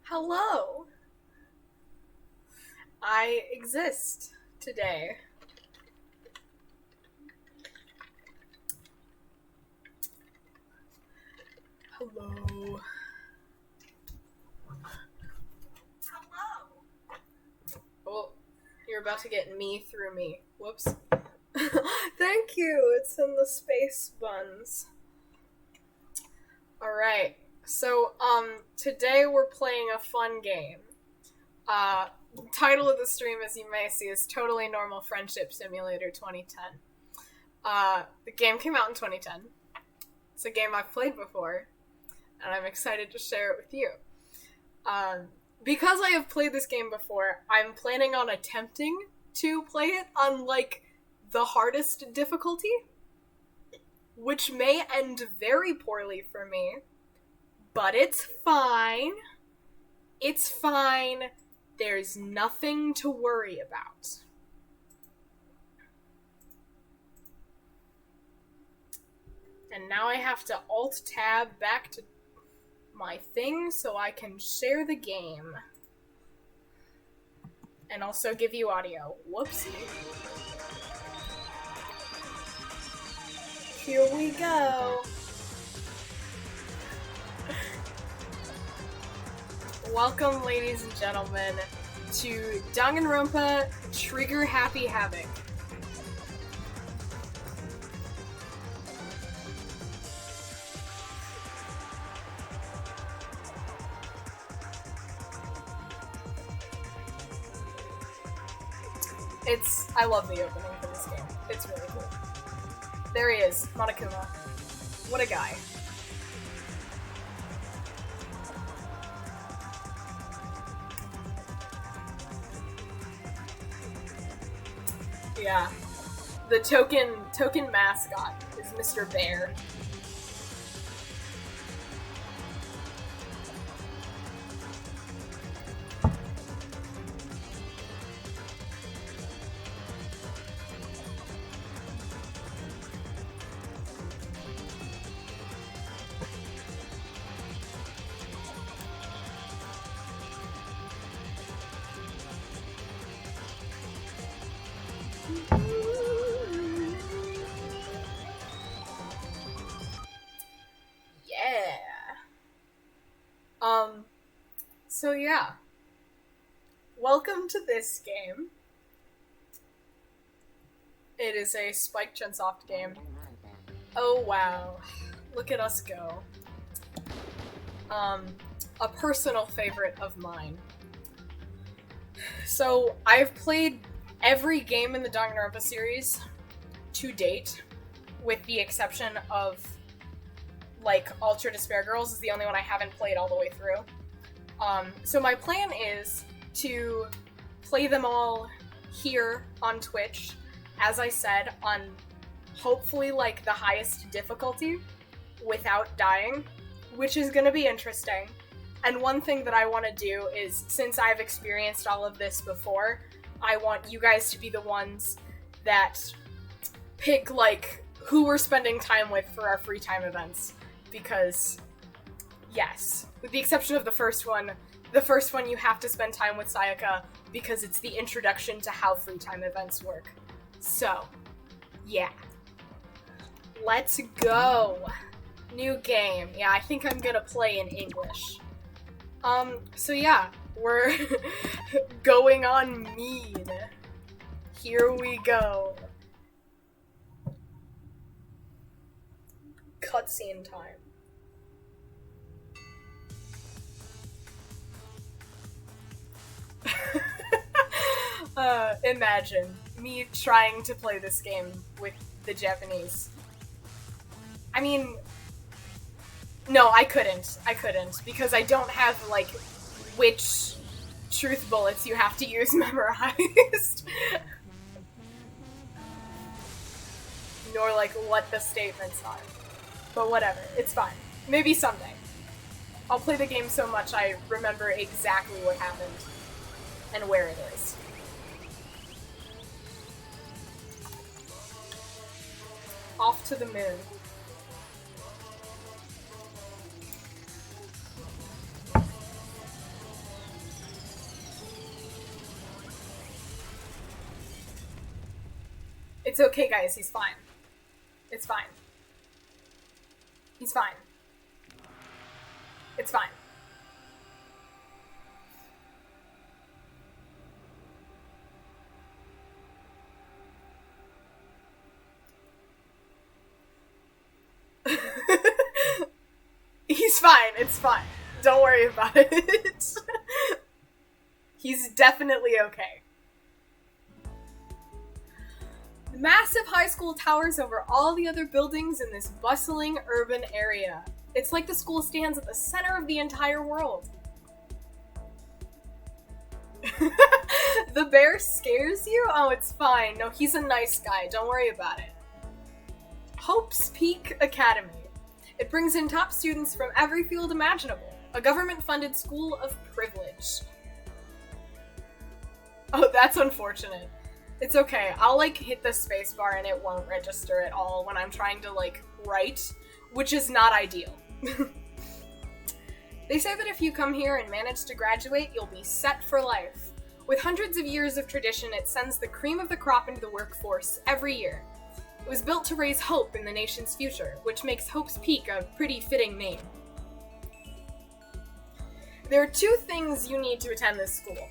Hello! I exist today. Hello. Oh, you're about to get me through me. Whoops. Thank you, it's in the space buns. Alright, so, today we're playing a fun game. Title of the stream, as you may see, is Totally Normal Friendship Simulator 2010. The game came out in 2010. It's a game I've played before, and I'm excited to share it with you. Because I have played this game before, I'm planning on attempting to play it on, the hardest difficulty, which may end very poorly for me, but it's fine. It's fine. There's nothing to worry about. And now I have to Alt-Tab back to my thing so I can share the game. And also give you audio. Whoopsie. Here we go. Welcome, ladies and gentlemen, to Danganronpa Trigger Happy Havoc. I love the opening for this game. It's really cool. There he is, Monokuma. What a guy. Yeah. The token mascot is Mr. Bear. So yeah. Welcome to this game. It is a Spike Chunsoft game. Oh wow. Look at us go. A personal favorite of mine. So, I've played every game in the Danganronpa series to date, with the exception of, Ultra Despair Girls is the only one I haven't played all the way through. So my plan is to play them all here on Twitch, as I said, on hopefully, the highest difficulty, without dying, which is gonna be interesting. And one thing that I want to do is, since I've experienced all of this before, I want you guys to be the ones that pick, who we're spending time with for our free time events. Because, yes, with the exception of the first one you have to spend time with Sayaka because it's the introduction to how free time events work. So, yeah. Let's go! New game. Yeah, I think I'm gonna play in English. So yeah, we're going on mean. Here we go. Cutscene time. Imagine me trying to play this game with the Japanese. I mean, no, I couldn't, because I don't have, which truth bullets you have to use memorized. Nor, what the statements are. But whatever, it's fine. Maybe someday. I'll play the game so much I remember exactly what happened and where it is. Off to the moon. It's okay, guys. He's fine. It's fine. He's fine. It's fine. He's fine. It's fine. Don't worry about it. He's definitely okay. The massive high school towers over all the other buildings in this bustling urban area. It's like the school stands at the center of the entire world. The bear scares you? Oh, it's fine. No, he's a nice guy. Don't worry about it. Hope's Peak Academy. It brings in top students from every field imaginable. A government-funded school of privilege. Oh, that's unfortunate. It's okay. I'll, hit the spacebar and it won't register at all when I'm trying to, write, which is not ideal. They say that if you come here and manage to graduate, you'll be set for life. With hundreds of years of tradition, it sends the cream of the crop into the workforce every year. It was built to raise hope in the nation's future, which makes Hope's Peak a pretty fitting name. There are 2 things you need to attend this school.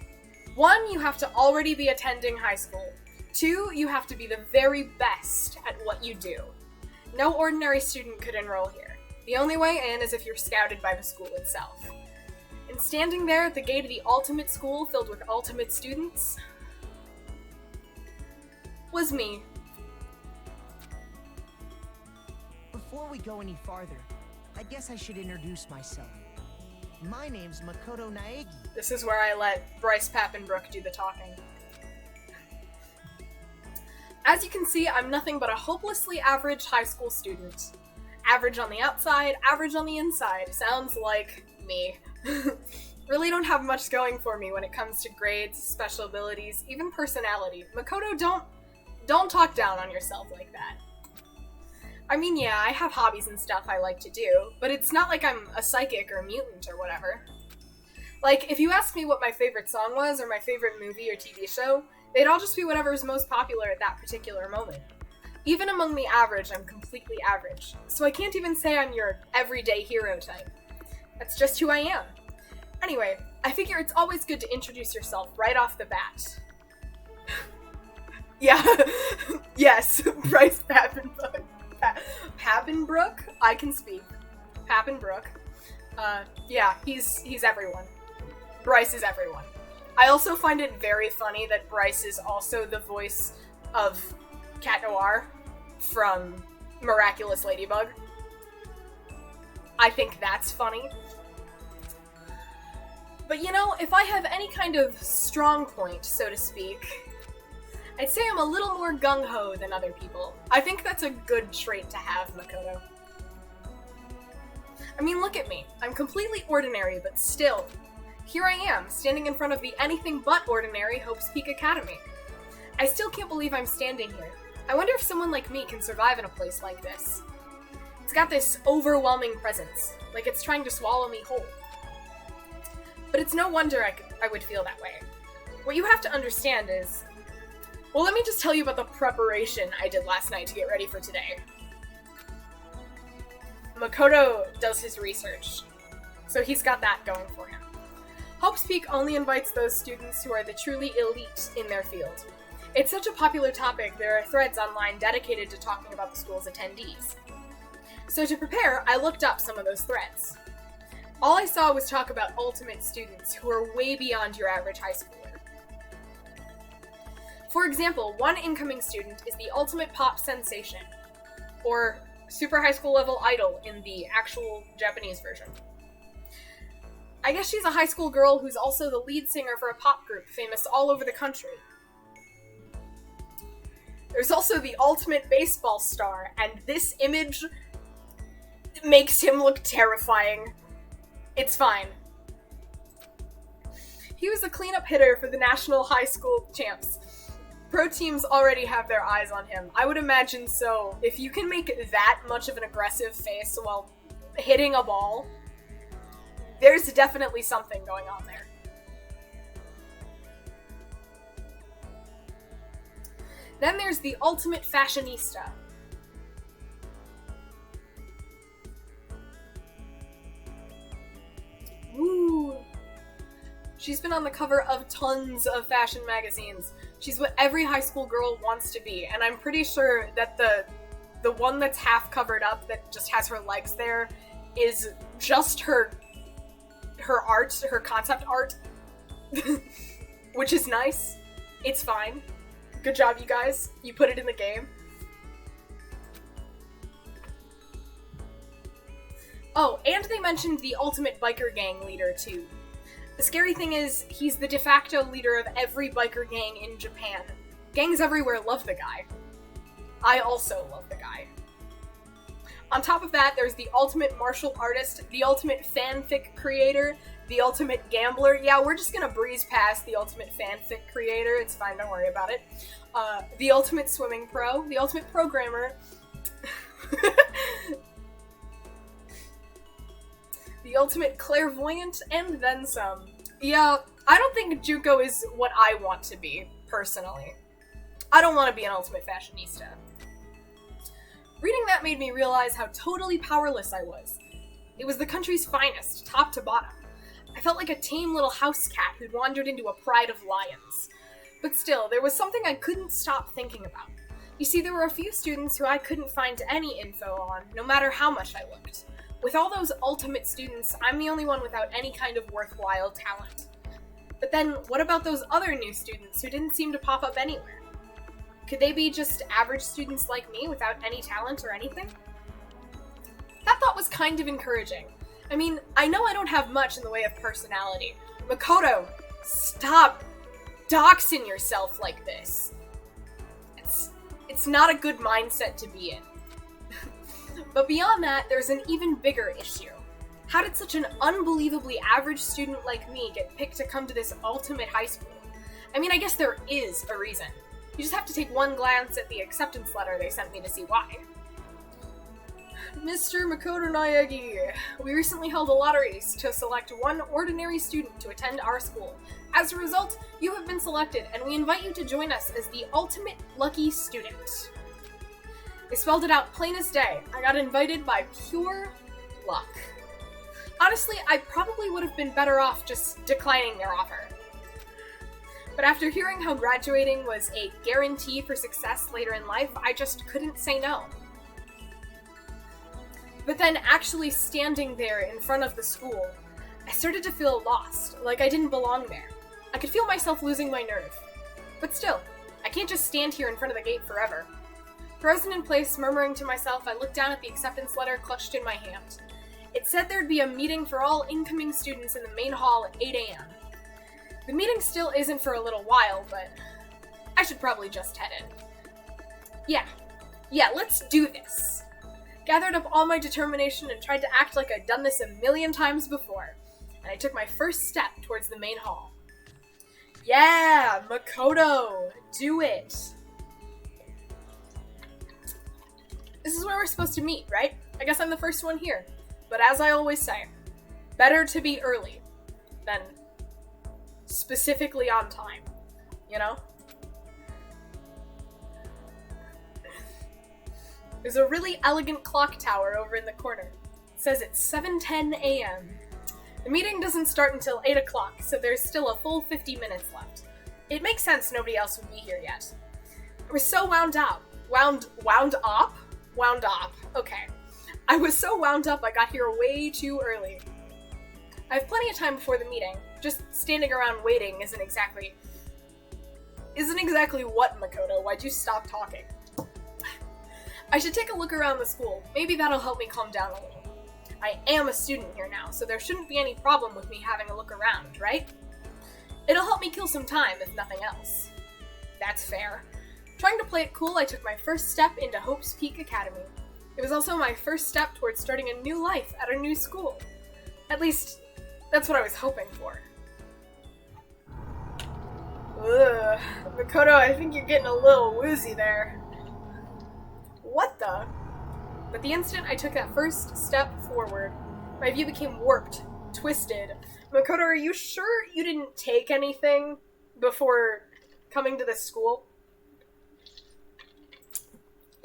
1, you have to already be attending high school. 2, you have to be the very best at what you do. No ordinary student could enroll here. The only way in is if you're scouted by the school itself. And standing there at the gate of the ultimate school filled with ultimate students was me. Before we go any farther, I guess I should introduce myself. My name's Makoto Naegi. This is where I let Bryce Pappenbrook do the talking. As you can see, I'm nothing but a hopelessly average high school student. Average on the outside, average on the inside. Sounds like me. Really don't have much going for me when it comes to grades, special abilities, even personality. Makoto, don't talk down on yourself like that. I mean, yeah, I have hobbies and stuff I like to do, but it's not like I'm a psychic or a mutant or whatever. If you asked me what my favorite song was or my favorite movie or TV show, they'd all just be whatever is most popular at that particular moment. Even among the average, I'm completely average, so I can't even say I'm your everyday hero type. That's just who I am. Anyway, I figure it's always good to introduce yourself right off the bat. Yeah, yes, Bryce Pappenbrook. Pappenbrook? I can speak. Pappenbrook. Yeah, he's everyone. Bryce is everyone. I also find it very funny that Bryce is also the voice of Cat Noir from Miraculous Ladybug. I think that's funny. But if I have any kind of strong point, so to speak, I'd say I'm a little more gung-ho than other people. I think that's a good trait to have, Makoto. I mean, look at me. I'm completely ordinary, but still. Here I am, standing in front of the anything but ordinary Hope's Peak Academy. I still can't believe I'm standing here. I wonder if someone like me can survive in a place like this. It's got this overwhelming presence, like it's trying to swallow me whole. But it's no wonder I would feel that way. What you have to understand is... Well, let me just tell you about the preparation I did last night to get ready for today. Makoto does his research, so he's got that going for him. Hope's Peak only invites those students who are the truly elite in their field. It's such a popular topic, there are threads online dedicated to talking about the school's attendees. So to prepare, I looked up some of those threads. All I saw was talk about ultimate students who are way beyond your average high schooler. For example, one incoming student is the ultimate pop sensation, or super high school level idol in the actual Japanese version. I guess she's a high school girl who's also the lead singer for a pop group famous all over the country. There's also the ultimate baseball star, and this image makes him look terrifying. It's fine. He was a cleanup hitter for the national high school champs. Pro teams already have their eyes on him. I would imagine so. If you can make that much of an aggressive face while hitting a ball, there's definitely something going on there. Then there's the ultimate fashionista. Woo! She's been on the cover of tons of fashion magazines. She's what every high school girl wants to be, and I'm pretty sure that the one that's half covered up, that just has her legs there, is just her art, her concept art, which is nice. It's fine. Good job, you guys. You put it in the game. Oh, and they mentioned the ultimate biker gang leader, too. The scary thing is, he's the de facto leader of every biker gang in Japan. Gangs everywhere love the guy. I also love the guy. On top of that, there's the ultimate martial artist, the ultimate fanfic creator, the ultimate gambler. Yeah, we're just gonna breeze past the ultimate fanfic creator. It's fine, don't worry about it. The ultimate swimming pro, the ultimate programmer, the ultimate clairvoyant, and then some. Yeah, I don't think Juko is what I want to be, personally. I don't want to be an ultimate fashionista. Reading that made me realize how totally powerless I was. It was the country's finest, top to bottom. I felt like a tame little house cat who'd wandered into a pride of lions. But still, there was something I couldn't stop thinking about. You see, there were a few students who I couldn't find any info on, no matter how much I looked. With all those ultimate students, I'm the only one without any kind of worthwhile talent. But then, what about those other new students who didn't seem to pop up anywhere? Could they be just average students like me without any talent or anything? That thought was kind of encouraging. I mean, I know I don't have much in the way of personality. Makoto, stop doxing yourself like this. It's not a good mindset to be in. But beyond that, there's an even bigger issue. How did such an unbelievably average student like me get picked to come to this ultimate high school? I mean, I guess there is a reason. You just have to take one glance at the acceptance letter they sent me to see why. Mr. Makoto Naegi, we recently held a lottery to select one ordinary student to attend our school. As a result, you have been selected, and we invite you to join us as the ultimate lucky student. They spelled it out plain as day. I got invited by pure luck. Honestly, I probably would have been better off just declining their offer. But after hearing how graduating was a guarantee for success later in life, I just couldn't say no. But then actually standing there in front of the school, I started to feel lost, like I didn't belong there. I could feel myself losing my nerve. But still, I can't just stand here in front of the gate forever. Frozen in place, murmuring to myself, I looked down at the acceptance letter clutched in my hand. It said there'd be a meeting for all incoming students in the main hall at 8 a.m. The meeting still isn't for a little while, but I should probably just head in. Yeah, let's do this. Gathered up all my determination and tried to act like I'd done this a million times before, and I took my first step towards the main hall. Yeah, Makoto, do it. This is where we're supposed to meet, right? I guess I'm the first one here. But as I always say, better to be early than specifically on time, you know? There's a really elegant clock tower over in the corner. It says it's 7:10 a.m. The meeting doesn't start until 8 o'clock, so there's still a full 50 minutes left. It makes sense nobody else would be here yet. I was so wound up. Wound up? Okay. I was so wound up I got here way too early. I have plenty of time before the meeting. Just standing around waiting isn't exactly what, Makoto? Why'd you stop talking? I should take a look around the school. Maybe that'll help me calm down a little. I am a student here now, so there shouldn't be any problem with me having a look around, right? It'll help me kill some time, if nothing else. That's fair. Trying to play it cool, I took my first step into Hope's Peak Academy. It was also my first step towards starting a new life at a new school. At least, that's what I was hoping for. Ugh. Makoto, I think you're getting a little woozy there. What the? But the instant I took that first step forward, my view became warped, twisted. Makoto, are you sure you didn't take anything before coming to this school?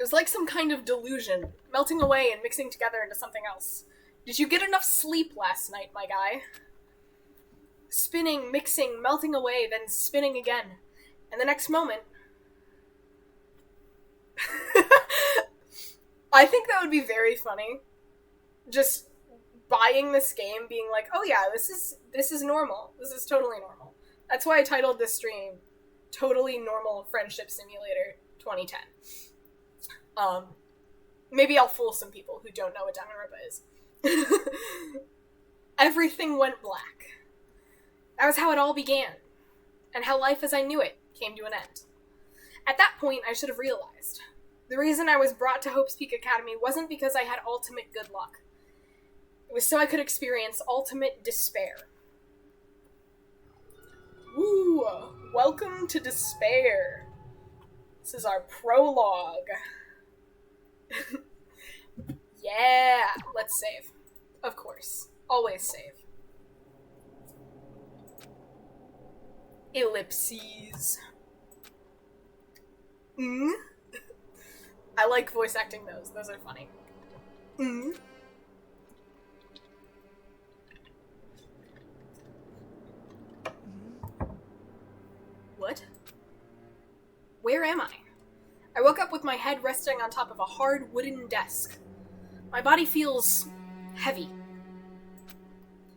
was like some kind of delusion, melting away and mixing together into something else. Did you get enough sleep last night, my guy? Spinning, mixing, melting away, then spinning again. And the next moment... I think that would be very funny. Just buying this game, being like, oh yeah, this is normal. This is totally normal. That's why I titled this stream Totally Normal Friendship Simulator 2010. Maybe I'll fool some people who don't know what Danganronpa is. Everything went black. That was how it all began. And how life as I knew it came to an end. At that point, I should have realized. The reason I was brought to Hope's Peak Academy wasn't because I had ultimate good luck. It was so I could experience ultimate despair. Woo! Welcome to despair. This is our prologue. Yeah! Let's save. Of course. Always save. Ellipses. I like voice acting those. Those are funny. What? Where am I? I woke up with my head resting on top of a hard wooden desk. My body feels heavy.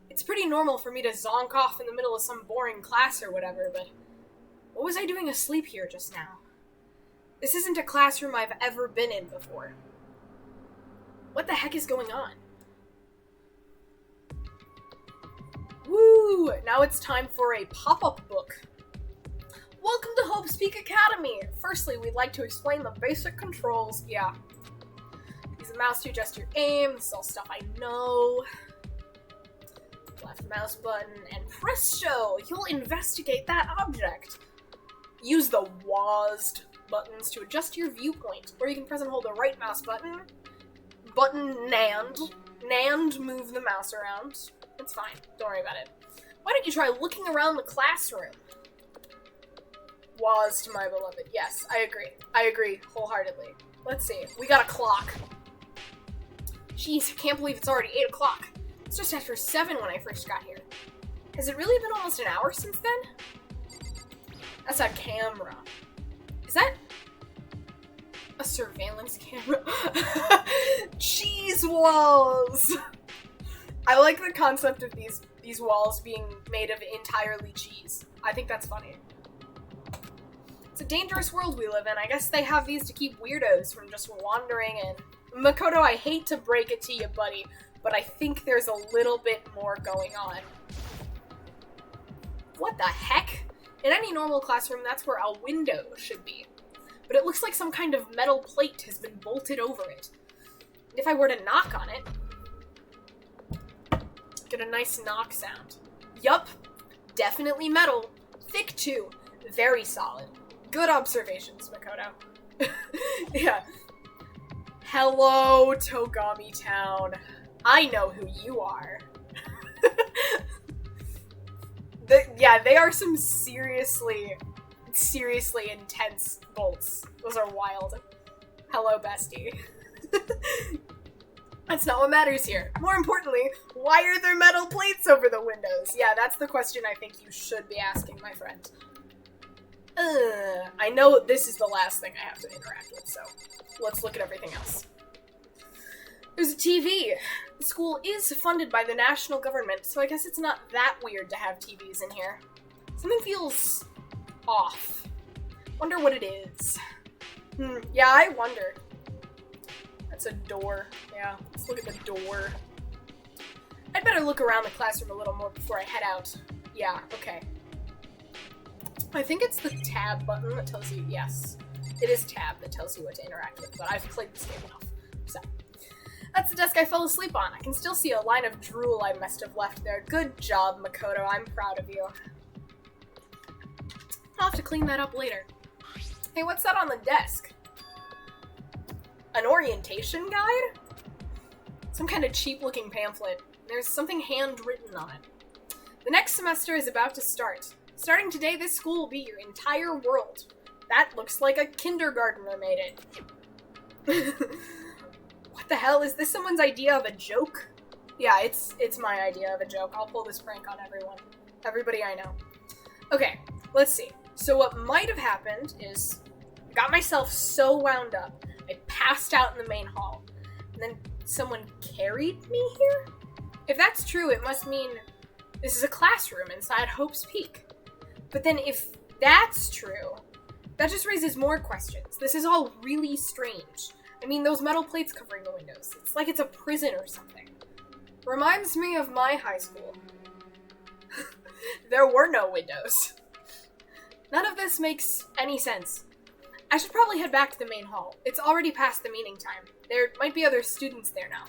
It's pretty normal for me to zonk off in the middle of some boring class or whatever, but what was I doing asleep here just now? This isn't a classroom I've ever been in before. What the heck is going on? Woo! Now it's time for a pop-up book. Welcome to Hope's Peak Academy! Firstly, we'd like to explain the basic controls. Yeah. Use a mouse to adjust your aim. This is all stuff I know. Left mouse button, and presto! You'll investigate that object. Use the WASD buttons to adjust your viewpoint, or you can press and hold the right mouse button. NAND, move the mouse around. It's fine, don't worry about it. Why don't you try looking around the classroom? WASD, my beloved. Yes, I agree wholeheartedly. Let's see, we got a clock. Jeez, I can't believe it's already 8 o'clock. It's just after 7 when I first got here. Has it really been almost an hour since then? That's a camera. Is that a surveillance camera? Cheese walls! I like the concept of these walls being made of entirely cheese. I think that's funny. It's a dangerous world we live in. I guess they have these to keep weirdos from just wandering in. Makoto, I hate to break it to you, buddy, but I think there's a little bit more going on. What the heck? In any normal classroom, that's where a window should be. But it looks like some kind of metal plate has been bolted over it. If I were to knock on it, get a nice knock sound. Yup, definitely metal. Thick too. Very solid. Good observations, Makoto. Yeah. Hello, Togami Town. I know who you are. They are some seriously intense bolts. Those are wild. Hello, bestie. That's not what matters here. More importantly, why are there metal plates over the windows? Yeah, that's the question I think you should be asking, my friend. I know this is the last thing I have to interact with, so let's look at everything else. There's a TV. The school is funded by the national government, so I guess it's not that weird to have TVs in here. Something feels off. Wonder what it is. Yeah, I wonder. That's a door. Yeah, let's look at the door. I'd better look around the classroom a little more before I head out. Yeah, okay. I think it's the tab button that tells you, yes. It is tab that tells you what to interact with, but I've played this game enough, so. That's the desk I fell asleep on. I can still see a line of drool I must have left there. Good job, Makoto. I'm proud of you. I'll have to clean that up later. Hey, what's that on the desk? An orientation guide? Some kind of cheap-looking pamphlet. There's something handwritten on it. The next semester is about to start. Starting today, this school will be your entire world. That looks like a kindergartner made it. What the hell? Is this someone's idea of a joke? Yeah, it's my idea of a joke. I'll pull this prank on everyone. Everybody I know. Okay, let's see. So what might have happened is I got myself so wound up, I passed out in the main hall, and then someone carried me here? If that's true, it must mean this is a classroom inside Hope's Peak. But then if that's true, that just raises more questions. This is all really strange. I mean, those metal plates covering the windows. It's like it's a prison or something. Reminds me of my high school. There were no windows. None of this makes any sense. I should probably head back to the main hall. It's already past the meeting time. There might be other students there now.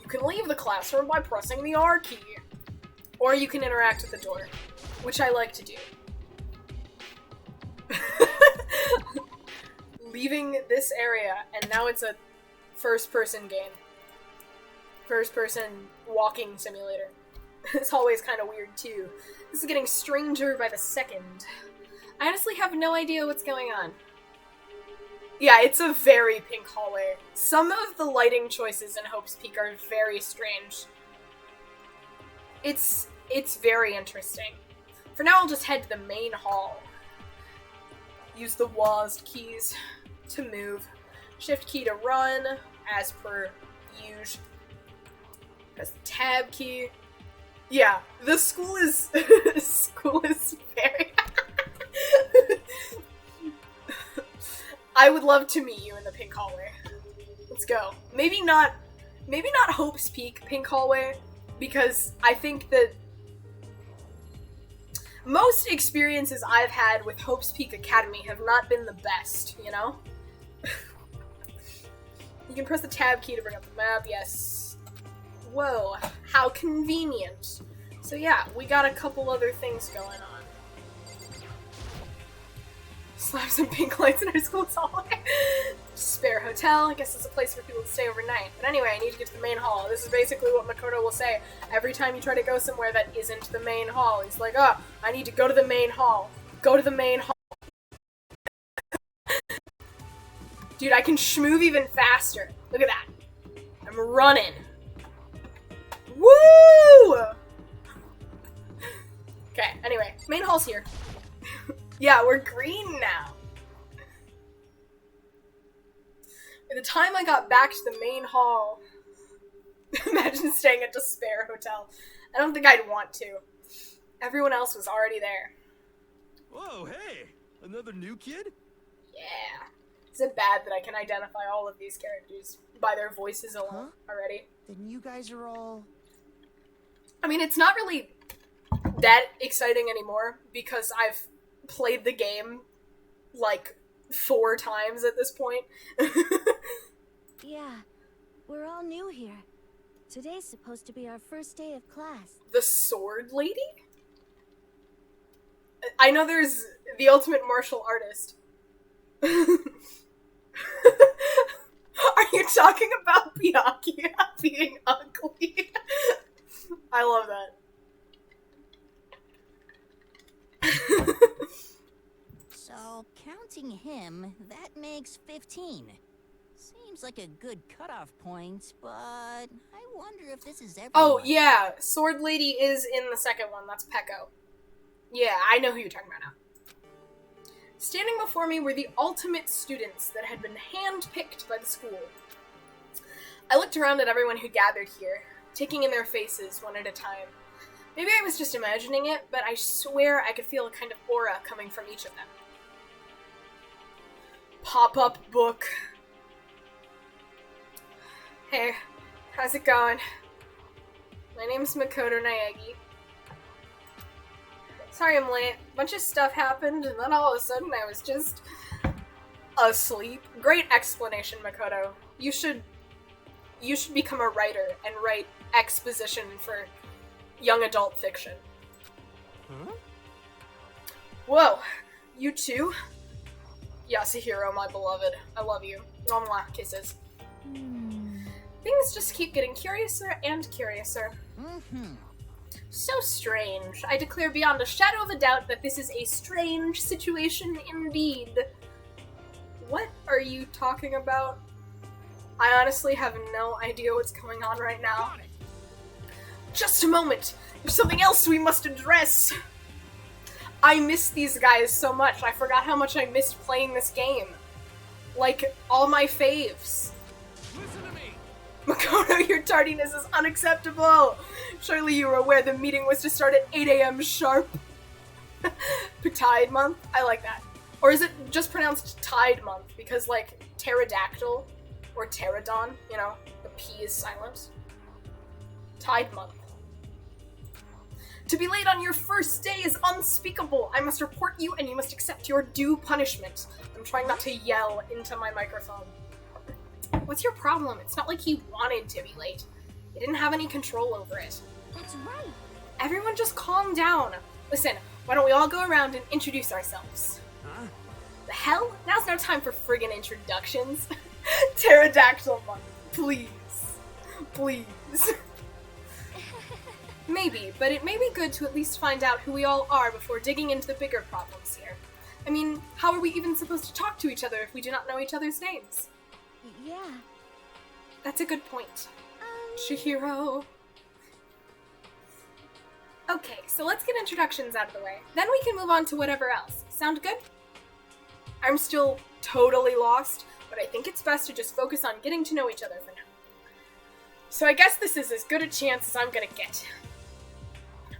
You can leave the classroom by pressing the R key. Or you can interact with the door, which I like to do. Leaving this area, and now it's a first-person game. First-person walking simulator. This hallway is kind of weird, too. This is getting stranger by the second. I honestly have no idea what's going on. Yeah, it's a very pink hallway. Some of the lighting choices in Hope's Peak are very strange. It's very interesting. For now, I'll just head to the main hall. Use the WASD keys to move. Shift key to run, as per usual. Press the tab key. Yeah, the school is very... I would love to meet you in the pink hallway. Let's go. Maybe not Hope's Peak pink hallway, because I think that most experiences I've had with Hope's Peak Academy have not been the best, you know? You can press the tab key to bring up the map, yes. Whoa, how convenient. So yeah, we got a couple other things going on. Slap some pink lights in our school's hallway. Spare hotel, I guess it's a place for people to stay overnight. But anyway, I need to get to the main hall. This is basically what Makoto will say every time you try to go somewhere that isn't the main hall. He's like, oh, I need to go to the main hall. Go to the main hall. Dude, I can schmoove even faster. Look at that. I'm running. Woo! Okay, anyway, main hall's here. Yeah, we're green now. By the time I got back to the main hall, imagine staying at Despair Hotel. I don't think I'd want to. Everyone else was already there. Whoa, hey! Another new kid? Yeah. Is it bad that I can identify all of these characters by their voices alone already? Then you guys are all... I mean, it's not really that exciting anymore because I've played the game like 4 times at this point. Yeah, we're all new here. Today's supposed to be our first day of class. The sword lady? I know there's the ultimate martial artist. Are you talking about Byakuya being ugly? I love that. So, counting him, that makes 15. Seems like a good cutoff point, but I wonder if this is everyone. Oh, yeah. Sword Lady is in the second one. That's Peko. Yeah, I know who you're talking about now. Standing before me were the ultimate students that had been hand-picked by the school. I looked around at everyone who gathered here, taking in their faces one at a time. Maybe I was just imagining it, but I swear I could feel a kind of aura coming from each of them. Pop-up book. Hey, how's it going? My name's Makoto Naegi. Sorry I'm late. A bunch of stuff happened, and then all of a sudden I was just asleep. Great explanation, Makoto. You should become a writer and write exposition for young adult fiction. Huh? Whoa, you too? Yasuhiro, my beloved. I love you. Mwah, kisses. Things just keep getting curiouser and curiouser. So strange. I declare beyond a shadow of a doubt that this is a strange situation indeed. What are you talking about? I honestly have no idea what's going on right now. Just a moment! There's something else we must address! I miss these guys so much. I forgot how much I missed playing this game. Like, all my faves. Listen to me. Makoto, your tardiness is unacceptable! Surely you were aware the meeting was to start at 8 a.m. sharp. Tide month? I like that. Or is it just pronounced Tide month? Because, like, pterodactyl or pterodon, you know, the P is silent. Tide month. To be late on your first day is unspeakable. I must report you and you must accept your due punishment. I'm trying not to yell into my microphone. What's your problem? It's not like he wanted to be late. He didn't have any control over it. That's right. Everyone just calm down. Listen, why don't we all go around and introduce ourselves? Huh? The hell? Now's no time for friggin' introductions. Pterodactyl month. Please. Please. Maybe, but it may be good to at least find out who we all are before digging into the bigger problems here. I mean, how are we even supposed to talk to each other if we do not know each other's names? Yeah. That's a good point. Chihiro. Okay, so let's get introductions out of the way. Then we can move on to whatever else. Sound good? I'm still totally lost, but I think it's best to just focus on getting to know each other for now. So I guess this is as good a chance as I'm gonna get.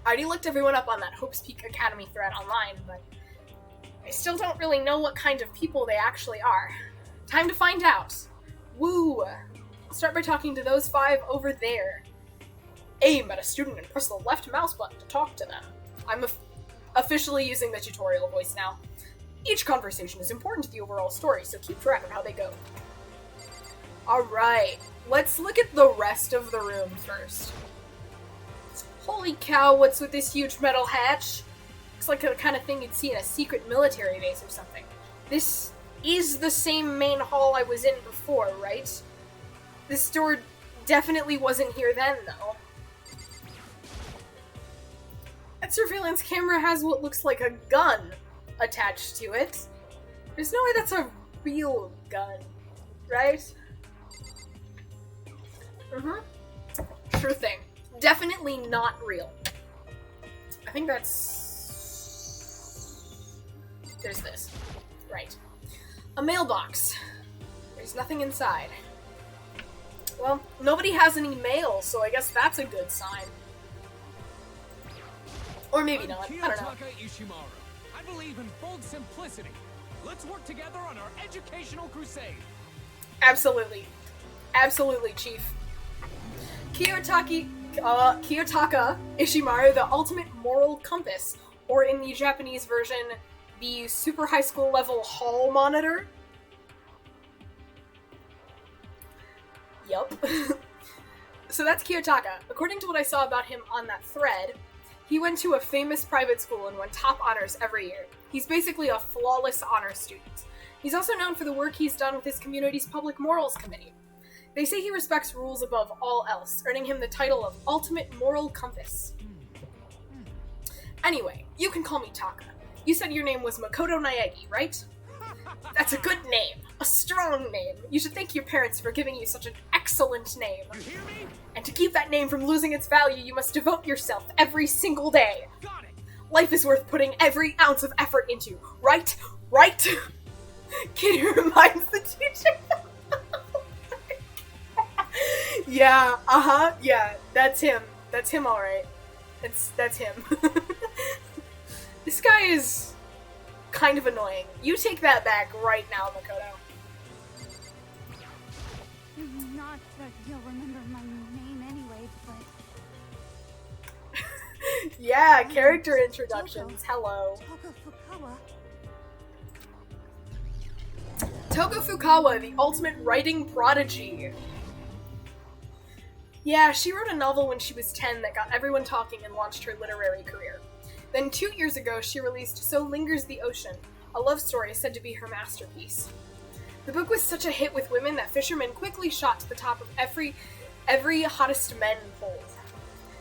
I already looked everyone up on that Hope's Peak Academy thread online, but I still don't really know what kind of people they actually are. Time to find out. Woo! I'll start by talking to those 5 over there. Aim at a student and press the left mouse button to talk to them. I'm officially using the tutorial voice now. Each conversation is important to the overall story, so keep track of how they go. Alright, let's look at the rest of the room first. Holy cow, what's with this huge metal hatch? Looks like the kind of thing you'd see in a secret military base or something. This is the same main hall I was in before, right? This door definitely wasn't here then, though. That surveillance camera has what looks like a gun attached to it. There's no way that's a real gun, right? Sure thing. Definitely not real. I think that's... There's this. Right. A mailbox. There's nothing inside. Well, nobody has any mail, so I guess that's a good sign. Or maybe not. I don't know. Ishimaru. I believe in bold simplicity. Let's work together on our educational crusade. Absolutely. Absolutely, Chief. Kiyotaka Ishimaru, the ultimate moral compass, or in the Japanese version, the super high school level hall monitor. Yup. So that's Kiyotaka. According to what I saw about him on that thread, he went to a famous private school and won top honors every year. He's basically a flawless honor student. He's also known for the work he's done with his community's public morals committee. They say he respects rules above all else, earning him the title of Ultimate Moral Compass. Anyway, you can call me Taka. You said your name was Makoto Naegi, right? That's a good name. A strong name. You should thank your parents for giving you such an excellent name. You hear me? And to keep that name from losing its value, you must devote yourself every single day. Got it. Life is worth putting every ounce of effort into, right? Right? Kitty reminds the teacher. Yeah, yeah, that's him. That's him, alright. That's him. This guy is kind of annoying. You take that back right now, Makoto. Not that you'll remember my name anyway, but... Yeah, character introductions. Hello. Toga Fukawa, the ultimate writing prodigy. Yeah, she wrote a novel when she was 10 that got everyone talking and launched her literary career. Then 2 years ago, she released So Lingers the Ocean, a love story said to be her masterpiece. The book was such a hit with women that fishermen quickly shot to the top of every hottest men poll.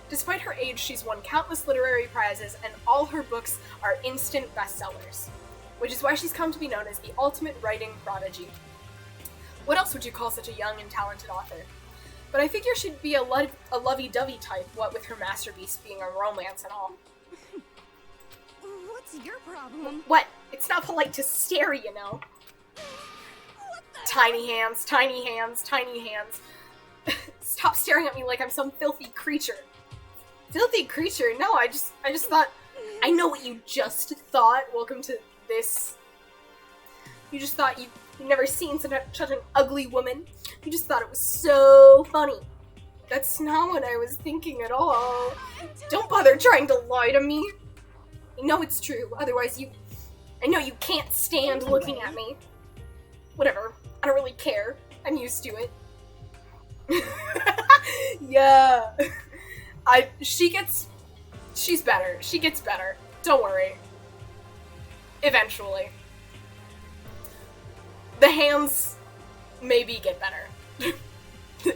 Despite her age, she's won countless literary prizes, and all her books are instant bestsellers. which is why she's come to be known as the ultimate writing prodigy. What else would you call such a young and talented author? But I figure she'd be a lovey-dovey type, what with her masterpiece being a romance and all. What's your problem? What? It's not polite to stare, you know. Tiny hands, tiny hands, tiny hands. Stop staring at me like I'm some filthy creature. Filthy creature? No, I just thought... I know what you just thought. Welcome to this. You just thought you'd never seen such an ugly woman. You just thought it was so funny. That's not what I was thinking at all. Don't bother trying to lie to me. I know it's true, otherwise I know you can't stand looking at me. Whatever, I don't really care. I'm used to it. Yeah. She's better. She gets better. Don't worry. Eventually. The hands maybe get better.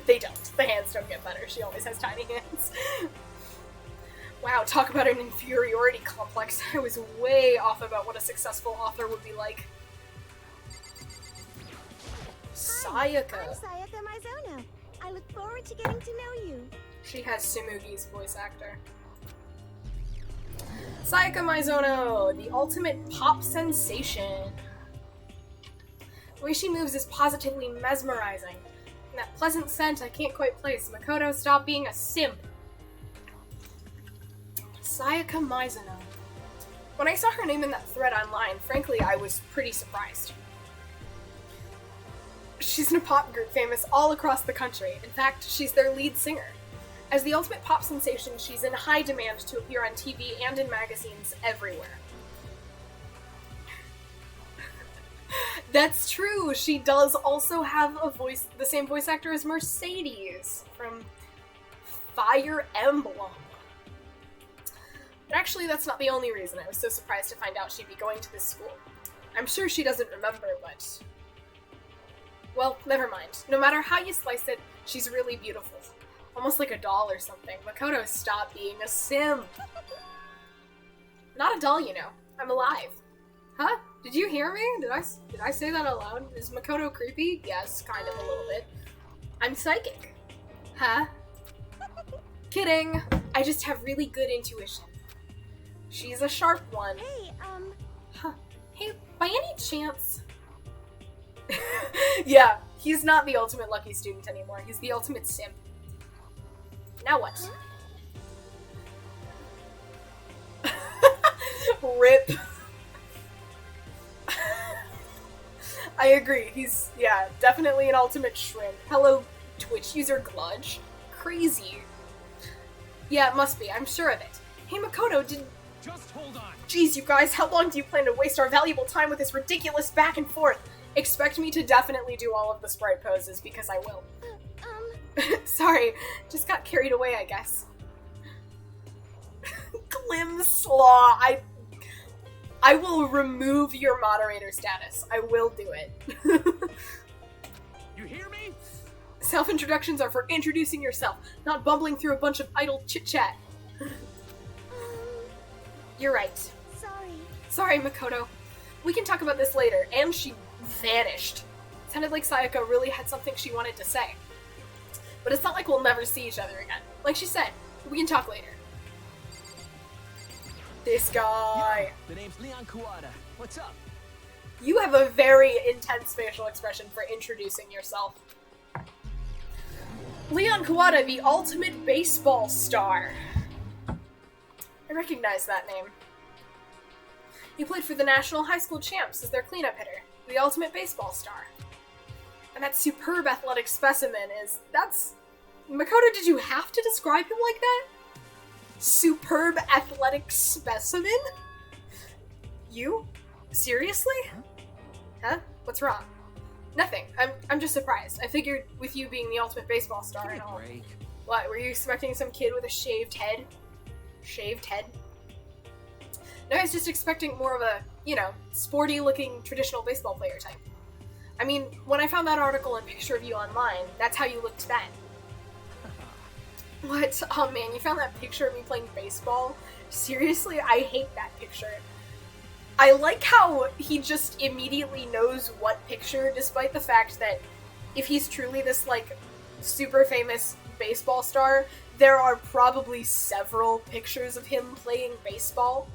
They don't. The hands don't get better. She always has tiny hands. Wow, talk about an inferiority complex. I was way off about what a successful author would be like. Sayaka. I'm Sayaka Mizono. I look forward to getting to know you. She has Tsurugi's voice actor. Sayaka Mizono, the ultimate pop sensation. The way she moves is positively mesmerizing. And that pleasant scent I can't quite place. Makoto, stop being a simp. Sayaka Mizono. When I saw her name in that thread online, frankly, I was pretty surprised. She's in a pop group famous all across the country. In fact, she's their lead singer. As the ultimate pop sensation, she's in high demand to appear on TV and in magazines everywhere. That's true. She does also have the same voice actor as Mercedes from Fire Emblem. But actually, that's not the only reason I was so surprised to find out she'd be going to this school. I'm sure she doesn't remember, but... well, never mind. No matter how you slice it, she's really beautiful. Almost like a doll or something. Makoto, stop being a simp. Not a doll, you know. I'm alive. Huh? Did you hear me? Did I say that out loud? Is Makoto creepy? Yes, kind of a little bit. I'm psychic. Huh? Kidding. I just have really good intuition. She's a sharp one. Hey, Huh. Hey, by any chance... yeah, he's not the ultimate lucky student anymore. He's the ultimate simp. Now what? Rip. I agree. He's, yeah, definitely an ultimate shrimp. Hello, Twitch user Gludge. Crazy. Yeah, it must be. I'm sure of it. Hey, Makoto, Just hold on. Jeez, you guys, how long do you plan to waste our valuable time with this ridiculous back and forth? Expect me to definitely do all of the sprite poses, because I will. Sorry, just got carried away, I guess. Glimslaw, I will remove your moderator status. I will do it. You hear me? Self-introductions are for introducing yourself, not bumbling through a bunch of idle chit-chat. You're right. Sorry, Makoto. We can talk about this later. And she vanished. Sounded like Sayaka really had something she wanted to say. But it's not like we'll never see each other again. Like she said, we can talk later. This guy. The name's Leon Kawada. What's up? You have a very intense facial expression for introducing yourself. Leon Kawada, the ultimate baseball star. I recognize that name. He played for the National High School Champs as their cleanup hitter, the ultimate baseball star. And that superb athletic specimen that's... Makoto, did you have to describe him like that? Superb athletic specimen? You? Seriously? Huh? What's wrong? Nothing. I'm just surprised. I figured with you being the ultimate baseball star and all. Break. What, were you expecting some kid with a shaved head? Shaved head? No, I was just expecting more of a, sporty-looking traditional baseball player type. I mean, when I found that article and picture of you online, that's how you looked then. What? Oh man, you found that picture of me playing baseball? Seriously? I hate that picture. I like how he just immediately knows what picture, despite the fact that if he's truly this, like, super famous baseball star, there are probably several pictures of him playing baseball.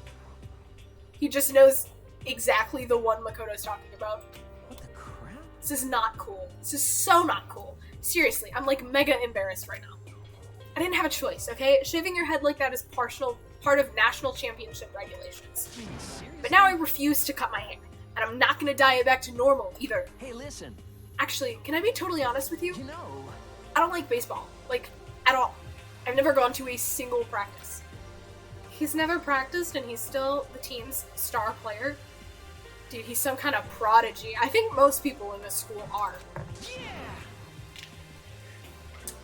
He just knows exactly the one Makoto's talking about. What the crap? This is not cool. This is so not cool. Seriously, I'm, like, mega embarrassed right now. I didn't have a choice, okay? Shaving your head like that is part of national championship regulations. But now I refuse to cut my hair, and I'm not gonna dye it back to normal either. Hey, listen. Actually, can I be totally honest with you? You know, I don't like baseball, like, at all. I've never gone to a single practice. He's never practiced, and he's still the team's star player. Dude, he's some kind of prodigy. I think most people in this school are. Yeah!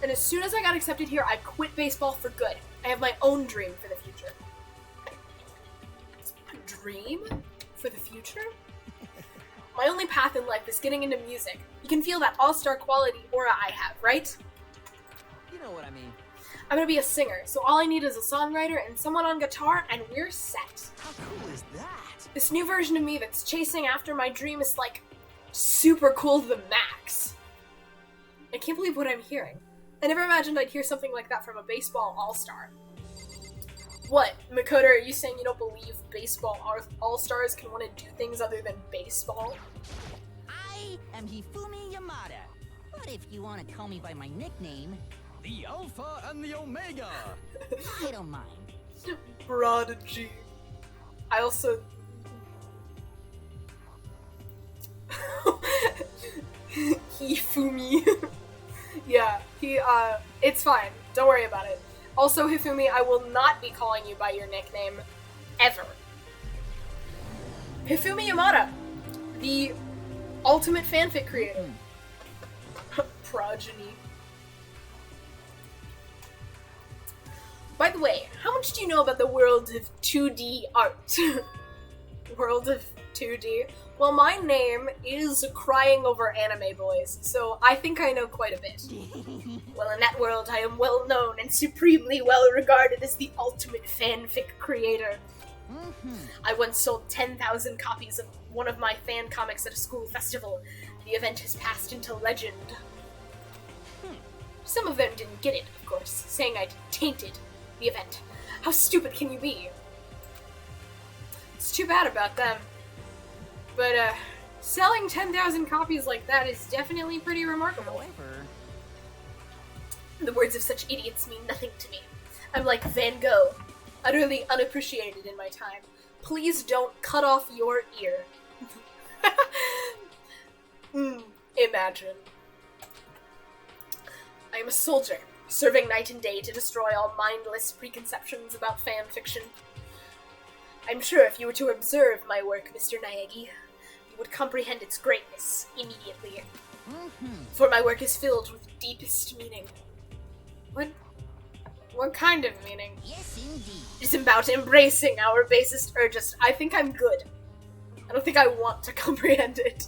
And as soon as I got accepted here, I quit baseball for good. I have my own dream for the future. A dream? For the future? My only path in life is getting into music. You can feel that all-star quality aura I have, right? You know what I mean. I'm gonna be a singer, so all I need is a songwriter and someone on guitar, and we're set. how cool is that? This new version of me that's chasing after my dream is, like, super cool to the max. I can't believe what I'm hearing. I never imagined I'd hear something like that from a baseball all-star. What, Makoto, are you saying you don't believe baseball all-stars can want to do things other than baseball? I am Hifumi Yamada. But if you want to call me by my nickname, The Alpha and the Omega! I don't mind. Prodigy. I also... Hifumi. Yeah, it's fine. Don't worry about it. Also, Hifumi, I will not be calling you by your nickname, ever. Hifumi Yamada, the ultimate fanfic creator. Progeny. By the way, how much do you know about the world of 2D art? World of 2D? Well, my name is Crying Over Anime Boys, so I think I know quite a bit. Well, in that world, I am well known and supremely well regarded as the ultimate fanfic creator. I once sold 10,000 copies of one of my fan comics at a school festival. The event has passed into legend. Some of them didn't get it, of course, saying I'd tainted the event. How stupid can you be? It's too bad about them. But, selling 10,000 copies like that is definitely pretty remarkable. However, The words of such idiots mean nothing to me. I'm like Van Gogh, utterly unappreciated in my time. Please don't cut off your ear. Imagine. I am a soldier, serving night and day to destroy all mindless preconceptions about fan fiction. I'm sure if you were to observe my work, Mr. Naegi, you would comprehend its greatness immediately. For my work is filled with deepest meaning. What kind of meaning? yes indeed. It's about embracing our basest urges. I think I'm good. I don't think I want to comprehend it.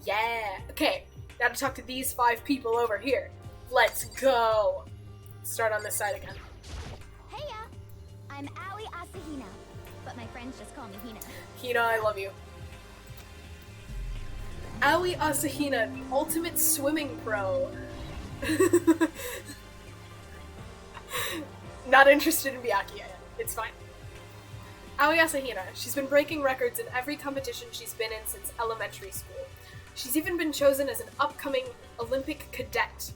Yeah. Okay, now to talk to these 5 people over here. Let's go. Start on this side again. Heya! I'm Aoi Asahina, but my friends just call me Hina. Hina, I love you. Aoi Asahina, the ultimate swimming pro. Not interested in Byakuya yet. It's fine. Aoi Asahina, she's been breaking records in every competition she's been in since elementary school. She's even been chosen as an upcoming Olympic cadet.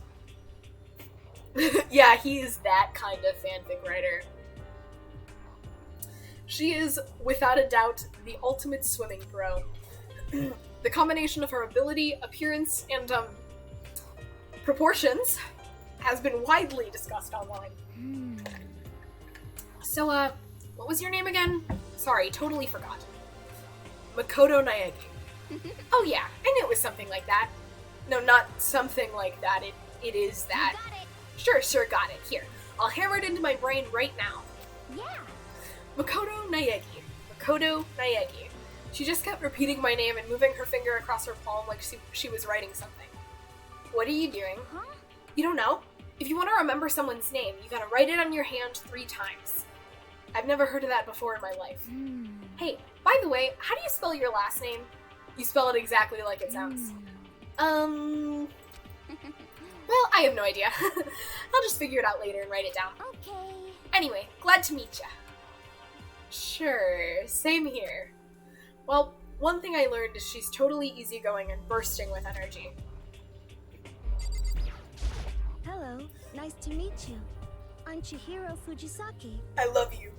Yeah, he is that kind of fanfic writer. She is, without a doubt, the ultimate swimming pro. The combination of her ability, appearance, and, proportions has been widely discussed online. So, what was your name again? Sorry, totally forgot. Makoto Naegi. Oh yeah, I knew it was something like that. No, not something like that, it is that. Got it! Sure, got it. Here, I'll hammer it into my brain right now. Yeah! Makoto Naegi. Makoto Naegi. She just kept repeating my name and moving her finger across her palm like she was writing something. What are you doing? Huh? You don't know? If you want to remember someone's name, you gotta write it on your hand 3 times. I've never heard of that before in my life. Hey, By the way, how do you spell your last name? You spell it exactly like it sounds. Well, I have no idea. I'll just figure it out later and write it down. Okay. Anyway, glad to meet ya. Sure, same here. Well, one thing I learned is she's totally easygoing and bursting with energy. Hello, nice to meet you. I'm Chihiro Fujisaki. I love you.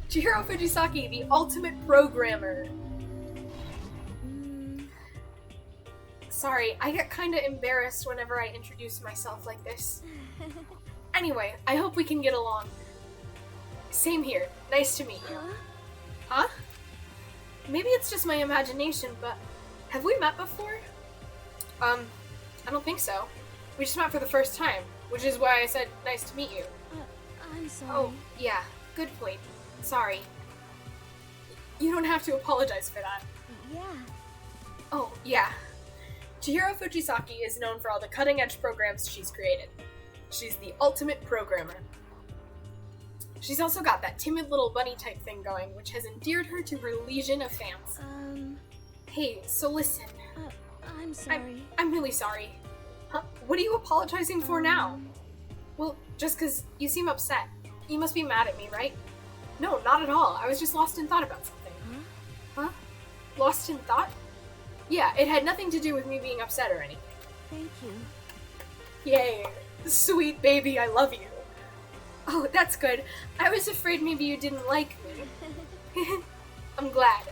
Chihiro Fujisaki, the ultimate programmer. Sorry, I get kinda embarrassed whenever I introduce myself like this. Anyway, I hope we can get along. Same here. Nice to meet you. Huh? Maybe it's just my imagination, but have we met before? I don't think so. We just met for the first time, which is why I said nice to meet you. I'm sorry. Oh, yeah. Good point. Sorry. You don't have to apologize for that. Yeah. Oh, yeah. Chihiro Fujisaki is known for all the cutting-edge programs she's created. She's the ultimate programmer. She's also got that timid little bunny-type thing going, which has endeared her to her legion of fans. Hey, so listen. I'm sorry. I'm really sorry. Huh? What are you apologizing for now? Well, just 'cause you seem upset. You must be mad at me, right? No, not at all. I was just lost in thought about something. Huh? Lost in thought? Yeah, it had nothing to do with me being upset or anything. Thank you. Yay. Sweet baby, I love you. Oh, that's good. I was afraid maybe you didn't like me. I'm glad.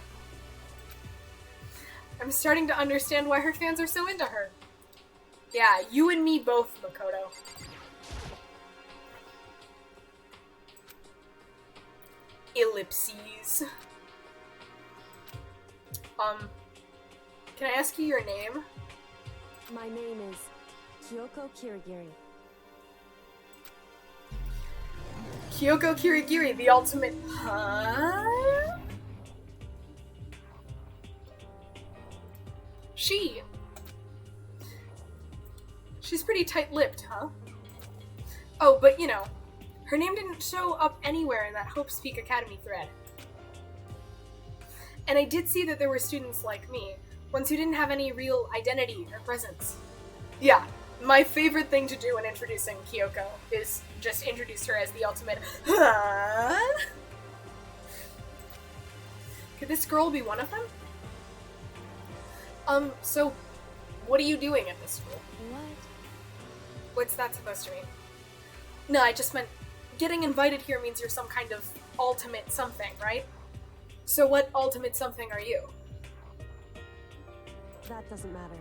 I'm starting to understand why her fans are so into her. Yeah, you and me both, Makoto. Ellipses. Can I ask you your name? My name is Kyoko Kirigiri. Kyoko Kirigiri, the ultimate... Huh? She's pretty tight-lipped, huh? Oh, but you know, her name didn't show up anywhere in that Hope Speak Academy thread. And I did see that there were students like me, ones who didn't have any real identity or presence. Yeah, my favorite thing to do when introducing Kyoko is just introduce her as the ultimate, huh? Could this girl be one of them? So, what are you doing at this school? What? What's that supposed to mean? No, I just meant getting invited here means you're some kind of ultimate something, right? So what ultimate something are you? That doesn't matter.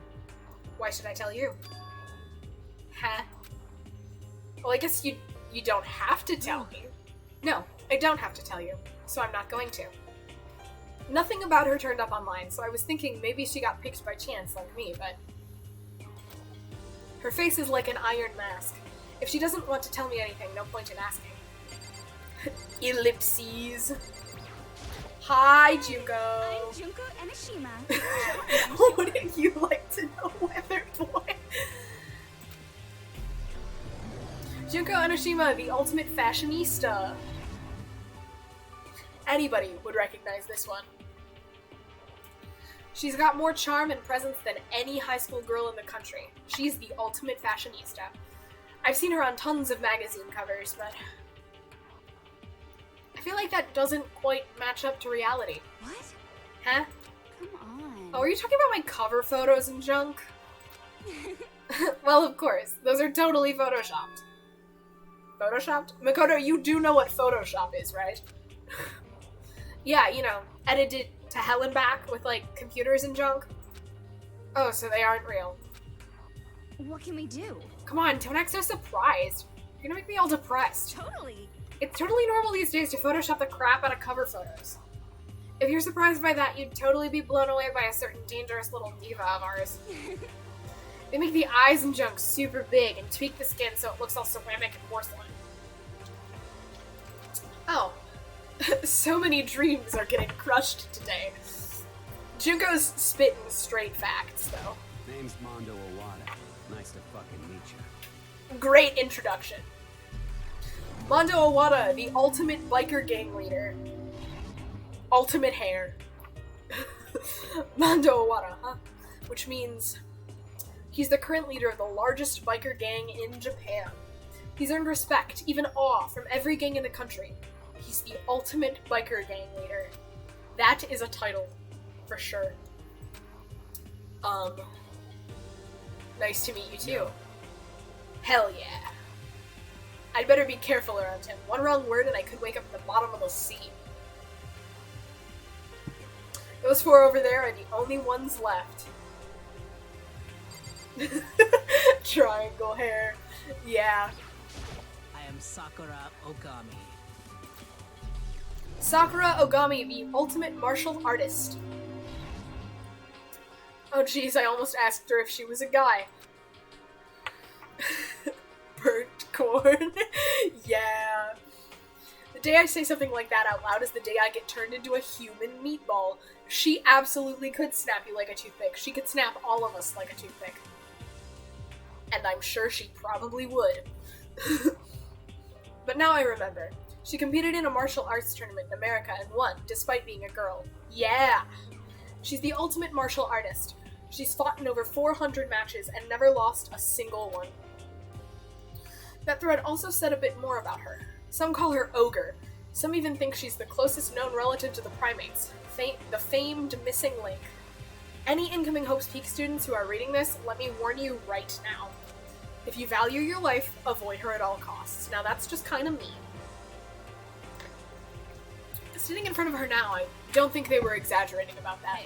Why should I tell you? Huh? Well, I guess you don't have to tell me. No, I don't have to tell you, so I'm not going to. Nothing about her turned up online, so I was thinking maybe she got picked by chance like me, but... Her face is like an iron mask. If she doesn't want to tell me anything, no point in asking. Ellipses. Hi, Junko. I'm Junko Enoshima. Wouldn't you like to know, Weather Boy? Junko Enoshima, the ultimate fashionista. Anybody would recognize this one. She's got more charm and presence than any high school girl in the country. She's the ultimate fashionista. I've seen her on tons of magazine covers, but I feel like that doesn't quite match up to reality. What? Huh? Come on. Oh, are you talking about my cover photos and junk? Well, of course. Those are totally photoshopped. Photoshopped? Makoto, you do know what Photoshop is, right? Yeah, you know, edited to hell and back with, like, computers and junk. Oh, so they aren't real. What can we do? Come on, don't act so surprised. You're gonna make me all depressed. Totally. It's totally normal these days to Photoshop the crap out of cover photos. If you're surprised by that, you'd totally be blown away by a certain dangerous little diva of ours. They make the eyes and junk super big and tweak the skin so it looks all ceramic and porcelain. Oh. So many dreams are getting crushed today. Junko's spitting straight facts, though. Name's Mondo Owada. Nice to fucking meet you. Great introduction. Mondo Owada, the ultimate biker gang leader. ultimate hair. Mando Owada, huh? Which means he's the current leader of the largest biker gang in Japan. He's earned respect, even awe, from every gang in the country. He's the ultimate biker gang leader. That is a title, for sure. Nice to meet you too. Yeah. Hell yeah. I'd better be careful around him. One wrong word and I could wake up at the bottom of the sea. Those four over there are the only ones left. Triangle hair. Yeah. I am Sakura Ogami. Sakura Ogami, the ultimate martial artist. Oh jeez, I almost asked her if she was a guy. Burnt corn. Yeah. The day I say something like that out loud is the day I get turned into a human meatball. She absolutely could snap you like a toothpick. She could snap all of us like a toothpick. And I'm sure she probably would. But now I remember. She competed in a martial arts tournament in America and won, despite being a girl. Yeah! She's the ultimate martial artist. She's fought in over 400 matches and never lost a single one. That thread also said a bit more about her. Some call her Ogre. Some even think she's the closest known relative to the primates, the famed missing link. Any incoming Hope's Peak students who are reading this, let me warn you right now. If you value your life, avoid her at all costs. Now that's just kind of mean. Sitting in front of her now, I don't think they were exaggerating about that.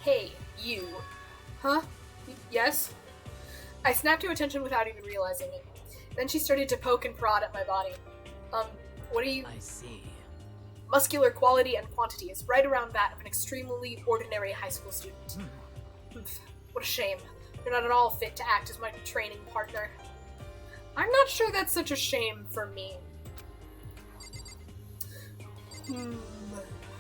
Hey, you. Huh? Yes? I snapped to attention without even realizing it. Then she started to poke and prod at my body. What are you— I see. Muscular quality and quantity is right around that of an extremely ordinary high school student. What a shame. You're not at all fit to act as my training partner. I'm not sure that's such a shame for me.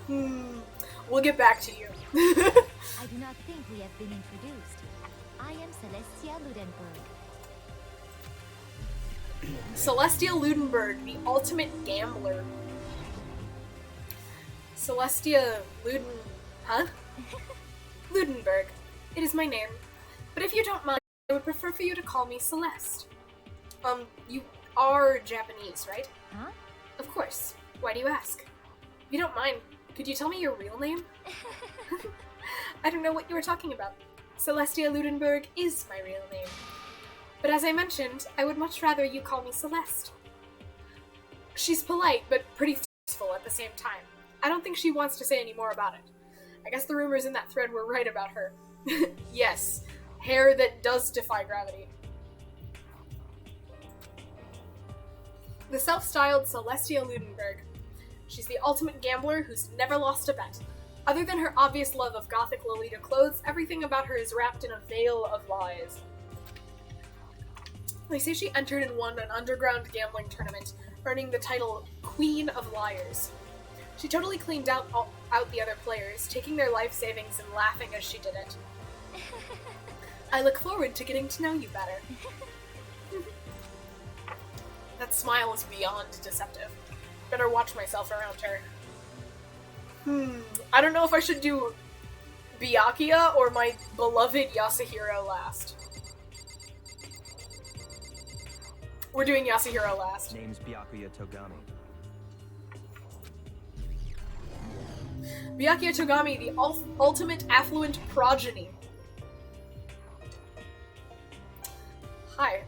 We'll get back to you. I do not think we have been introduced. I am Celestia Ludenberg. Celestia Ludenberg, the ultimate gambler. Celestia Ludenberg. It is my name. But if you don't mind, I would prefer for you to call me Celeste. You are Japanese, right? Huh? Of course. Why do you ask? If you don't mind, could you tell me your real name? I don't know what you were talking about. Celestia Ludenberg is my real name. But as I mentioned, I would much rather you call me Celeste. She's polite, but pretty forceful at the same time. I don't think she wants to say any more about it. I guess the rumors in that thread were right about her. Yes, hair that does defy gravity. The self-styled Celestia Ludenberg. She's the ultimate gambler who's never lost a bet. Other than her obvious love of gothic Lolita clothes, everything about her is wrapped in a veil of lies. They say she entered and won an underground gambling tournament, earning the title Queen of Liars. She totally cleaned out the other players, taking their life savings and laughing as she did it. I look forward to getting to know you better. That smile is beyond deceptive. Better watch myself around her. I don't know if I should do Byakuya or my beloved Yasuhiro last. We're doing Yasuhiro last. Name's Byakuya Togami. Byakuya Togami, the ultimate affluent progeny. Hi,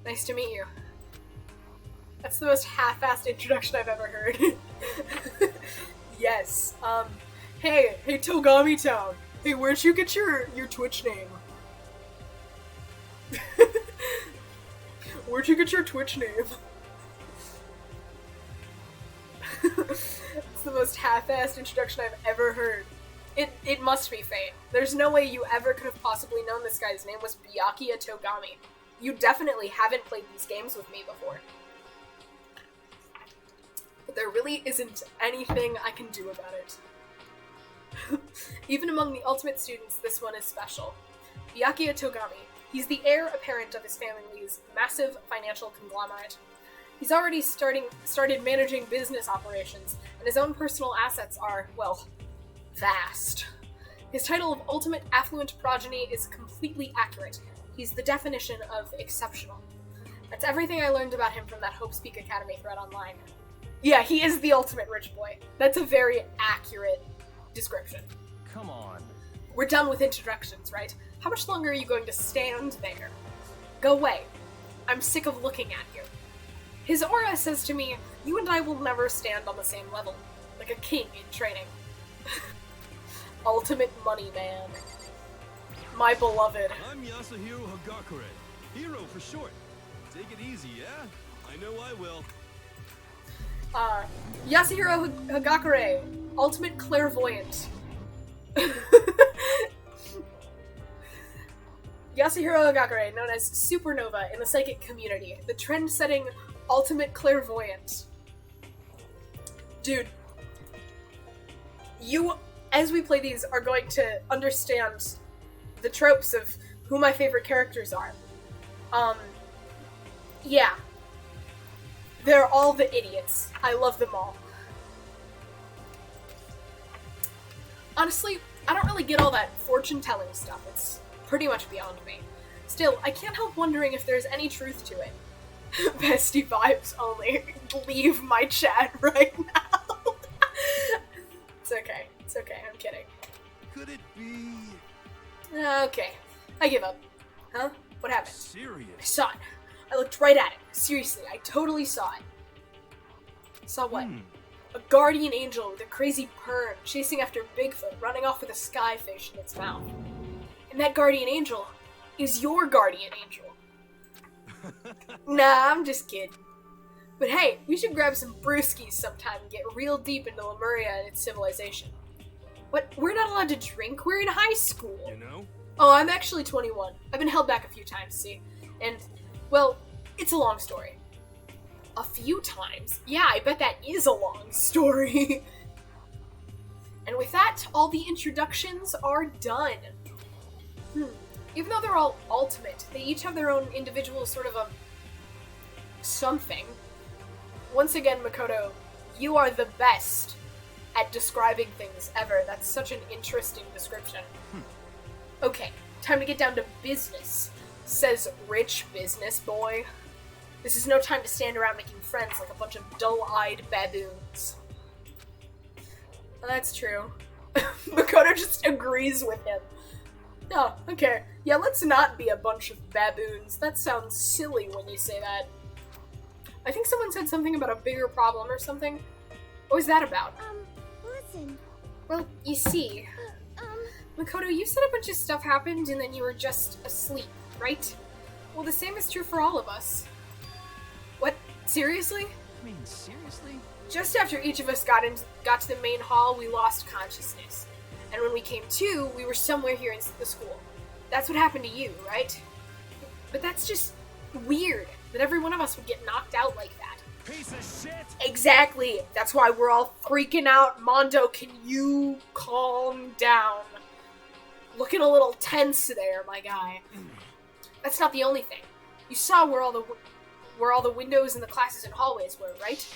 nice to meet you. That's the most half-assed introduction I've ever heard. Yes, hey Togami Town. Hey, where'd you get your Twitch name? Where'd you get your Twitch name? It's the most half-assed introduction I've ever heard. It must be fate. There's no way you ever could have possibly known this guy's name was Byakuya Togami. You definitely haven't played these games with me before. But there really isn't anything I can do about it. Even among the ultimate students, this one is special. Byakuya Togami. He's the heir apparent of his family's massive financial conglomerate. He's already started managing business operations, and his own personal assets are, well, vast. His title of Ultimate Affluent Progeny is completely accurate. He's the definition of exceptional. That's everything I learned about him from that Hope Speak Academy thread online. Yeah, he is the ultimate rich boy. That's a very accurate description. Come on. We're done with introductions, right? How much longer are you going to stand there? Go away. I'm sick of looking at you. His aura says to me, you and I will never stand on the same level. Like a king in training. Ultimate money man. My beloved. I'm Yasuhiro Hagakure. Hero for short. Take it easy, yeah? I know I will. Yasuhiro Hagakure. Ultimate clairvoyant. Yasuhiro Hagakure, known as Supernova in the psychic community, the trend-setting ultimate clairvoyant. Dude, you, as we play these, are going to understand the tropes of who my favorite characters are. Yeah. They're all the idiots. I love them all. Honestly, I don't really get all that fortune-telling stuff. It's pretty much beyond me. Still, I can't help wondering if there's any truth to it. Bestie vibes only. Leave my chat right now. It's okay. It's okay. I'm kidding. Could it be... Okay. I give up. Huh? What happened? serious? I saw it. I looked right at it. Seriously, I totally saw it. Saw what? A guardian angel with a crazy perm chasing after Bigfoot, running off with a sky fish in its mouth. And that guardian angel is your guardian angel. Nah, I'm just kidding. But hey, we should grab some brewskis sometime and get real deep into Lemuria and its civilization. But we're not allowed to drink, we're in high school. You know? Oh, I'm actually 21. I've been held back a few times, see? And, well, it's a long story. A few times? Yeah, I bet that is a long story. And with that, all the introductions are done. Even though they're all ultimate, they each have their own individual sort of a... something. Once again, Makoto, you are the best at describing things ever. That's such an interesting description. Okay, time to get down to business, says rich business boy. This is no time to stand around making friends like a bunch of dull-eyed baboons. Well, that's true. Makoto just agrees with him. Oh, okay. Yeah, let's not be a bunch of baboons. That sounds silly when you say that. I think someone said something about a bigger problem or something. What was that about? Listen. Well, you see, Makoto, you said a bunch of stuff happened and then you were just asleep, right? Well, the same is true for all of us. What? Seriously? I mean, seriously? Just after each of us got to the main hall, we lost consciousness. And when we came to, we were somewhere here in the school. That's what happened to you, right? But that's just weird, that every one of us would get knocked out like that. Piece of shit! Exactly! That's why we're all freaking out. Mondo, can you calm down? Looking a little tense there, my guy. That's not the only thing. You saw where all the windows in the classes and hallways were, right?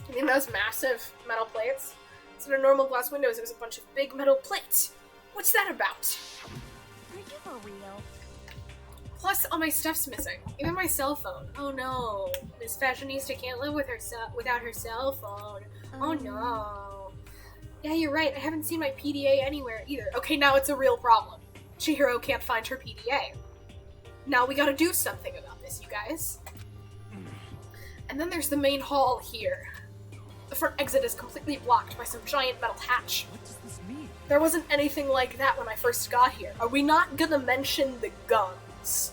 You think those massive metal plates? Instead of normal glass windows, it was a bunch of big metal plates. What's that about? Are you for real? Plus, all my stuff's missing. Even my cell phone. Oh no. This fashionista can't live with without her cell phone. Oh no. Yeah, you're right. I haven't seen my PDA anywhere either. Okay, now it's a real problem. Chihiro can't find her PDA. Now we gotta do something about this, you guys. And then there's the main hall here. The front exit is completely blocked by some giant metal hatch. What does this mean? There wasn't anything like that when I first got here. Are we not gonna mention the guns?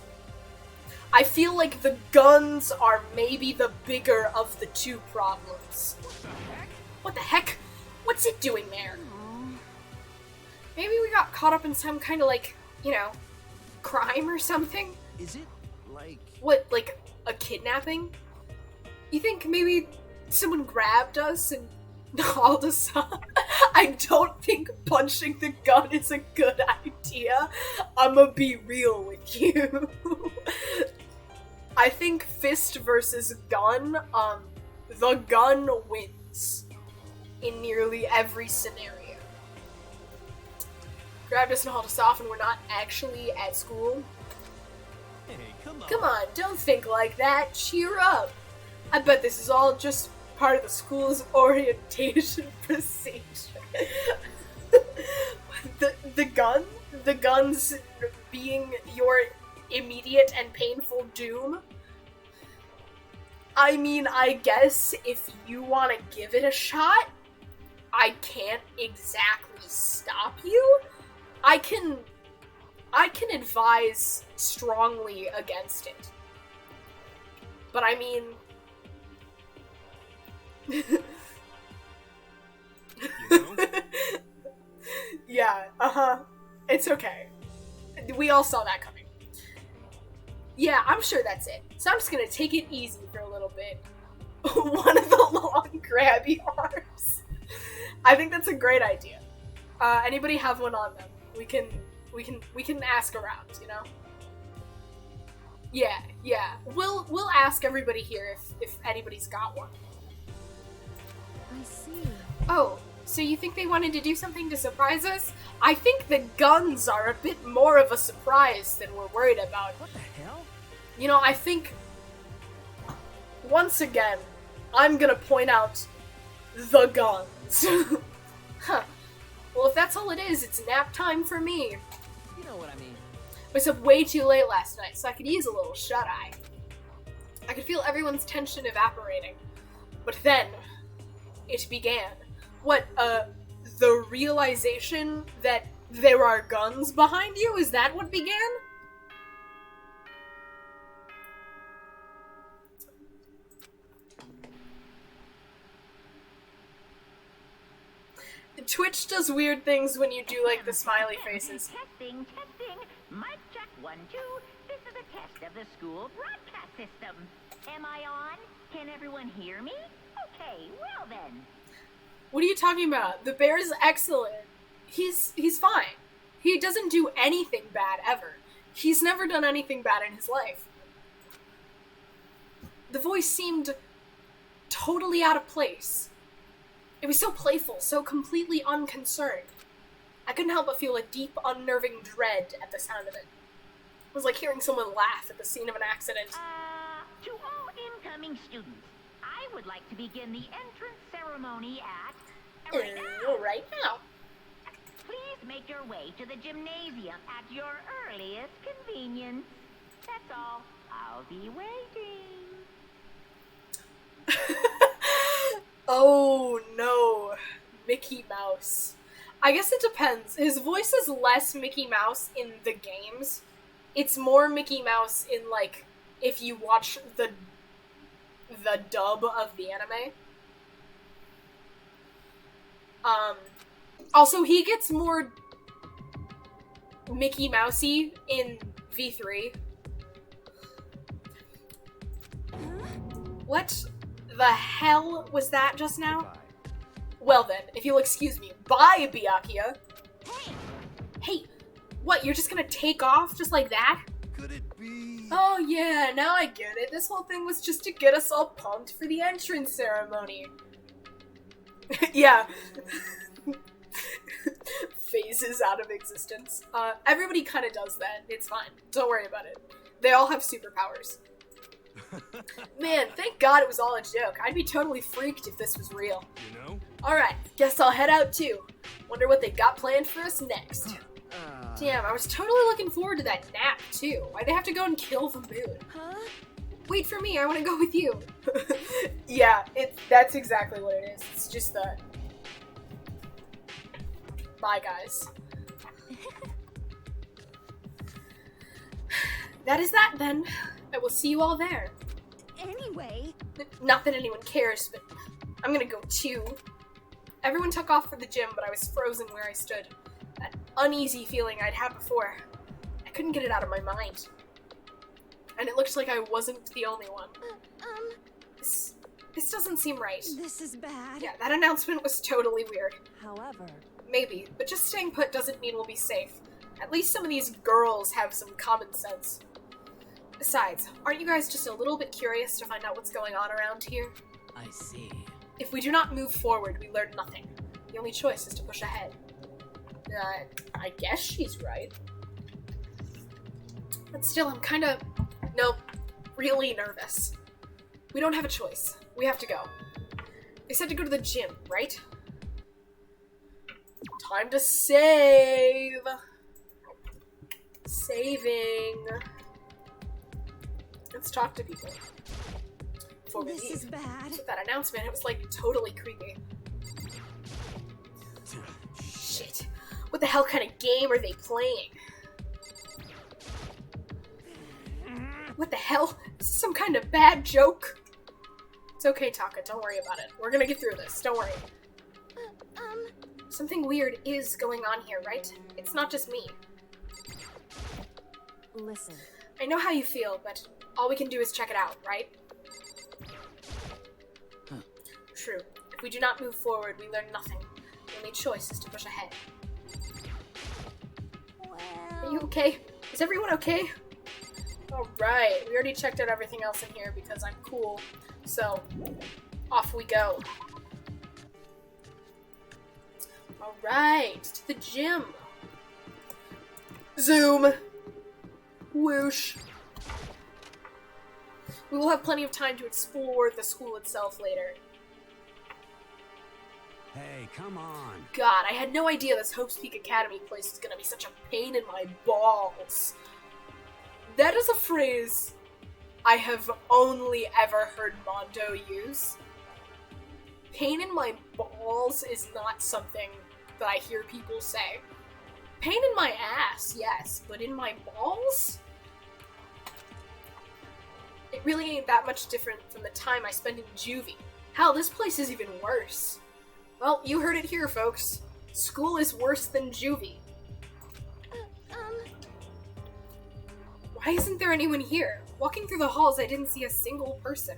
I feel like the guns are maybe the bigger of the two problems. What the heck? What the heck? What's it doing there? Maybe we got caught up in some kind of like, crime or something? Is it, like... What, like a kidnapping? You think maybe someone grabbed us and hauled us up? I don't think punching the gun is a good idea. I'ma be real with you. I think fist versus gun, the gun wins in nearly every scenario. Grab doesn't hold us off and we're not actually at school. Hey, come on. Come on, don't think like that. Cheer up. I bet this is all just part of the school's orientation procedure. The guns being your immediate and painful doom. I mean, I guess if you want to give it a shot, I can't exactly stop you. I can advise strongly against it. But I mean... You know? Yeah, it's okay. We all saw that coming. Yeah, I'm sure that's it. So I'm just gonna take it easy for a little bit. One of the long grabby arms. I think that's a great idea. Anybody have one on them? We can ask around, you know? Yeah. We'll ask everybody here if anybody's got one. I see. Oh, so you think they wanted to do something to surprise us? I think the guns are a bit more of a surprise than we're worried about. What the hell? You know, I think, once again, I'm gonna point out the guns. Huh. Well, if that's all it is, it's nap time for me. You know what I mean. I was up way too late last night, so I could use a little shut-eye. I could feel everyone's tension evaporating. But then, it began. What, the realization that there are guns behind you? Is that what began? Twitch does weird things when you do, like, the smiley faces. Testing. Mic check 1, 2. This is a test of the school broadcast system. Am I on? Can everyone hear me? Okay, well then. What are you talking about? The bear is excellent. He's fine. He doesn't do anything bad, ever. He's never done anything bad in his life. The voice seemed totally out of place. It was so playful, so completely unconcerned. I couldn't help but feel a deep, unnerving dread at the sound of it. It was like hearing someone laugh at the scene of an accident. To all incoming students, I would like to begin the entrance ceremony at... Right now. Please make your way to the gymnasium at your earliest convenience. That's all. I'll be waiting. Oh no, Mickey Mouse. I guess it depends. His voice is less Mickey Mouse in the games. It's more Mickey Mouse in, like, if you watch the dub of the anime. Also, he gets more Mickey Mousey in V3. What the hell was that just now? Bye. Well then, if you'll excuse me. Bye, Byakuya. Hey, what, you're just gonna take off just like that? Could it be? Oh yeah, now I get it. This whole thing was just to get us all pumped for the entrance ceremony. Yeah. Phases out of existence. Everybody kind of does that. It's fine. Don't worry about it. They all have superpowers. Man, thank God it was all a joke. I'd be totally freaked if this was real. You know? Alright, guess I'll head out too. Wonder what they got planned for us next. Damn, I was totally looking forward to that nap too. Why'd they have to go and kill the moon? Huh? Wait for me, I want to go with you. Yeah, that's exactly what it is. It's just that. Bye, guys. That is that, then. I will see you all there. Anyway, Not that anyone cares, but I'm gonna go too. Everyone took off for the gym, but I was frozen where I stood. That uneasy feeling I'd had before. I couldn't get it out of my mind. And it looked like I wasn't the only one. This doesn't seem right. this is bad. Yeah, that announcement was totally weird. However, Maybe, but just staying put doesn't mean we'll be safe. At least some of these girls have some common sense. Besides, aren't you guys just a little bit curious to find out what's going on around here? I see. If we do not move forward, we learn nothing. The only choice is to push ahead. I guess she's right. But still, I'm kinda... Nope. Really nervous. We don't have a choice. We have to go. They said to go to the gym, right? Time to save! Saving. Let's talk to people. Before we This leave. is bad. With that announcement, it was like totally creepy. Shit. What the hell kind of game are they playing? What the hell? Is this some kind of bad joke? It's okay, Taka. Don't worry about it. We're gonna get through this. Don't worry. Something weird is going on here, right? It's not just me. Listen. I know how you feel, but all we can do is check it out, right? True. If we do not move forward, we learn nothing. The only choice is to push ahead. Well... Are you okay? Is everyone okay? Alright, we already checked out everything else in here because I'm cool. So, off we go. Alright, to the gym. Zoom. Whoosh. We will have plenty of time to explore the school itself later. Hey, come on. God, I had no idea this Hope's Peak Academy place was gonna be such a pain in my balls. That is a phrase I have only ever heard Mondo use. Pain in my balls is not something that I hear people say. Pain in my ass, yes, but in my balls? It really ain't that much different from the time I spend in juvie. Hell, this place is even worse. Well, you heard it here, folks. School is worse than juvie. Why isn't there anyone here? Walking through the halls, I didn't see a single person.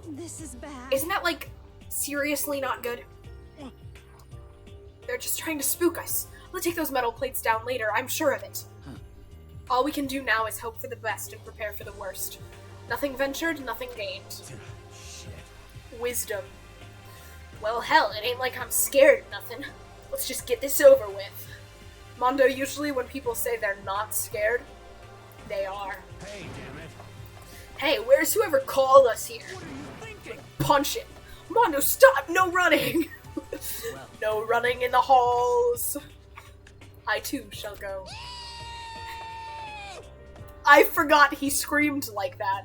This is bad. Isn't that, like, seriously not good? They're just trying to spook us. We'll take those metal plates down later, I'm sure of it. All we can do now is hope for the best and prepare for the worst. Nothing ventured, nothing gained. Shit. Wisdom. Well, hell, it ain't like I'm scared of nothing. Let's just get this over with. Mondo, usually when people say they're not scared, they are. Hey, damn it. Hey, where's whoever called us here? What are you thinking? Punch it. Mondo, stop! No running! Well, No running in the halls. I too shall go. I forgot he screamed like that.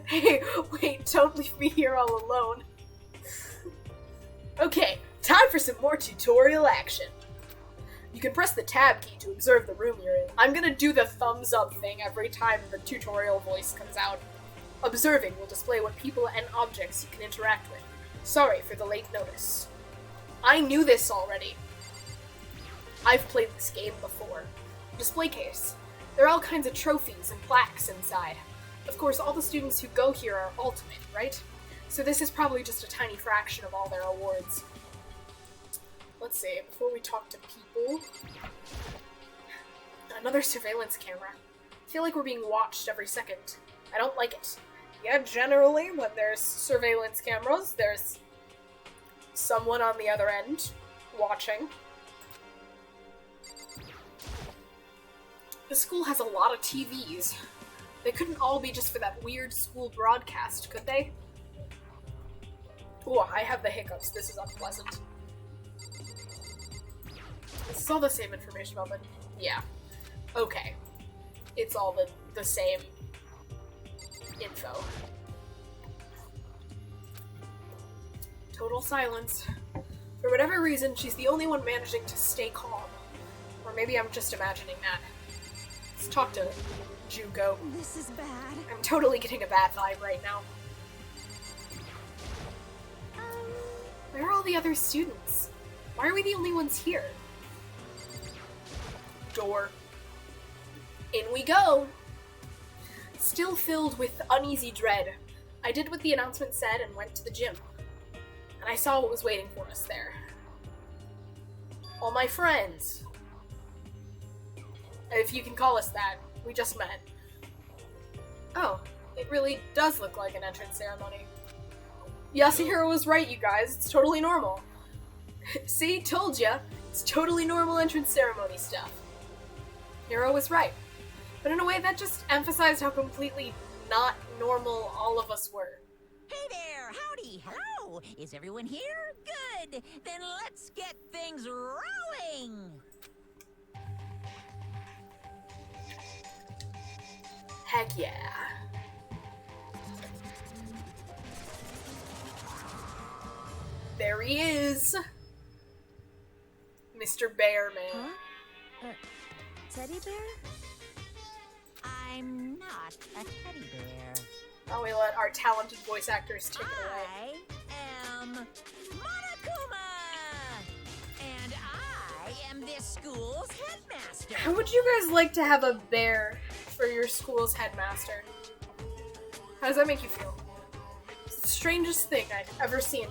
Hey, wait, don't leave me here all alone. Okay, time for some more tutorial action. You can press the tab key to observe the room you're in. I'm gonna do the thumbs up thing every time the tutorial voice comes out. Observing will display what people and objects you can interact with. Sorry for the late notice. I knew this already. I've played this game before. Display case. There are all kinds of trophies and plaques inside. Of course, all the students who go here are ultimate, right? So this is probably just a tiny fraction of all their awards. Let's see, before we talk to people... Another surveillance camera. I feel like we're being watched every second. I don't like it. Yeah, generally, when there's surveillance cameras, there's someone on the other end watching. The school has a lot of TVs. They couldn't all be just for that weird school broadcast, could they? Ooh, I have the hiccups. This is unpleasant. This is all the same information about the... Yeah. Okay. It's all the same info. Total silence. For whatever reason, she's the only one managing to stay calm. Or maybe I'm just imagining that. Let's talk to Jugo. This is bad. I'm totally getting a bad vibe right now. Where are all the other students? Why are we the only ones here? Door. In we go! Still filled with uneasy dread, I did what the announcement said and went to the gym. And I saw what was waiting for us there. All my friends. If you can call us that. We just met. Oh, it really does look like an entrance ceremony. Yasuhiro was right, you guys. It's totally normal. See, told ya. It's totally normal entrance ceremony stuff. Hiro was right. But in a way that just emphasized how completely not normal all of us were. Hey there, howdy, hello. Is everyone here? Good. Then let's get things rolling. Heck yeah. There he is. Mr. Bearman. Huh? Teddy bear? I'm not a teddy bear. Oh, we let our talented voice actors take it away. I am Monokuma! And I am this school's headmaster. How would you guys like to have a bear for your school's headmaster? How does that make you feel? It's the strangest thing I've ever seen.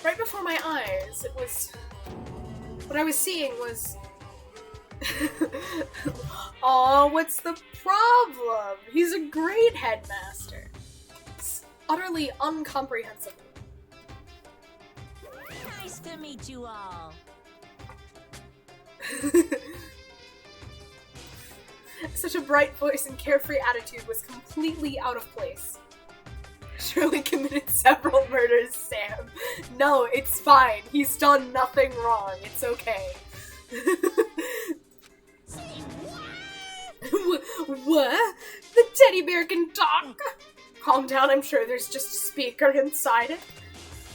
Right before my eyes, it was... What I was seeing was... Aw, what's the problem? He's a great headmaster. It's utterly incomprehensible. Nice to meet you all. Such a bright voice and carefree attitude was completely out of place. Surely committed several murders, Sam. No, it's fine. He's done nothing wrong. It's okay. What? The teddy bear can talk? Calm down, I'm sure there's just a speaker inside it.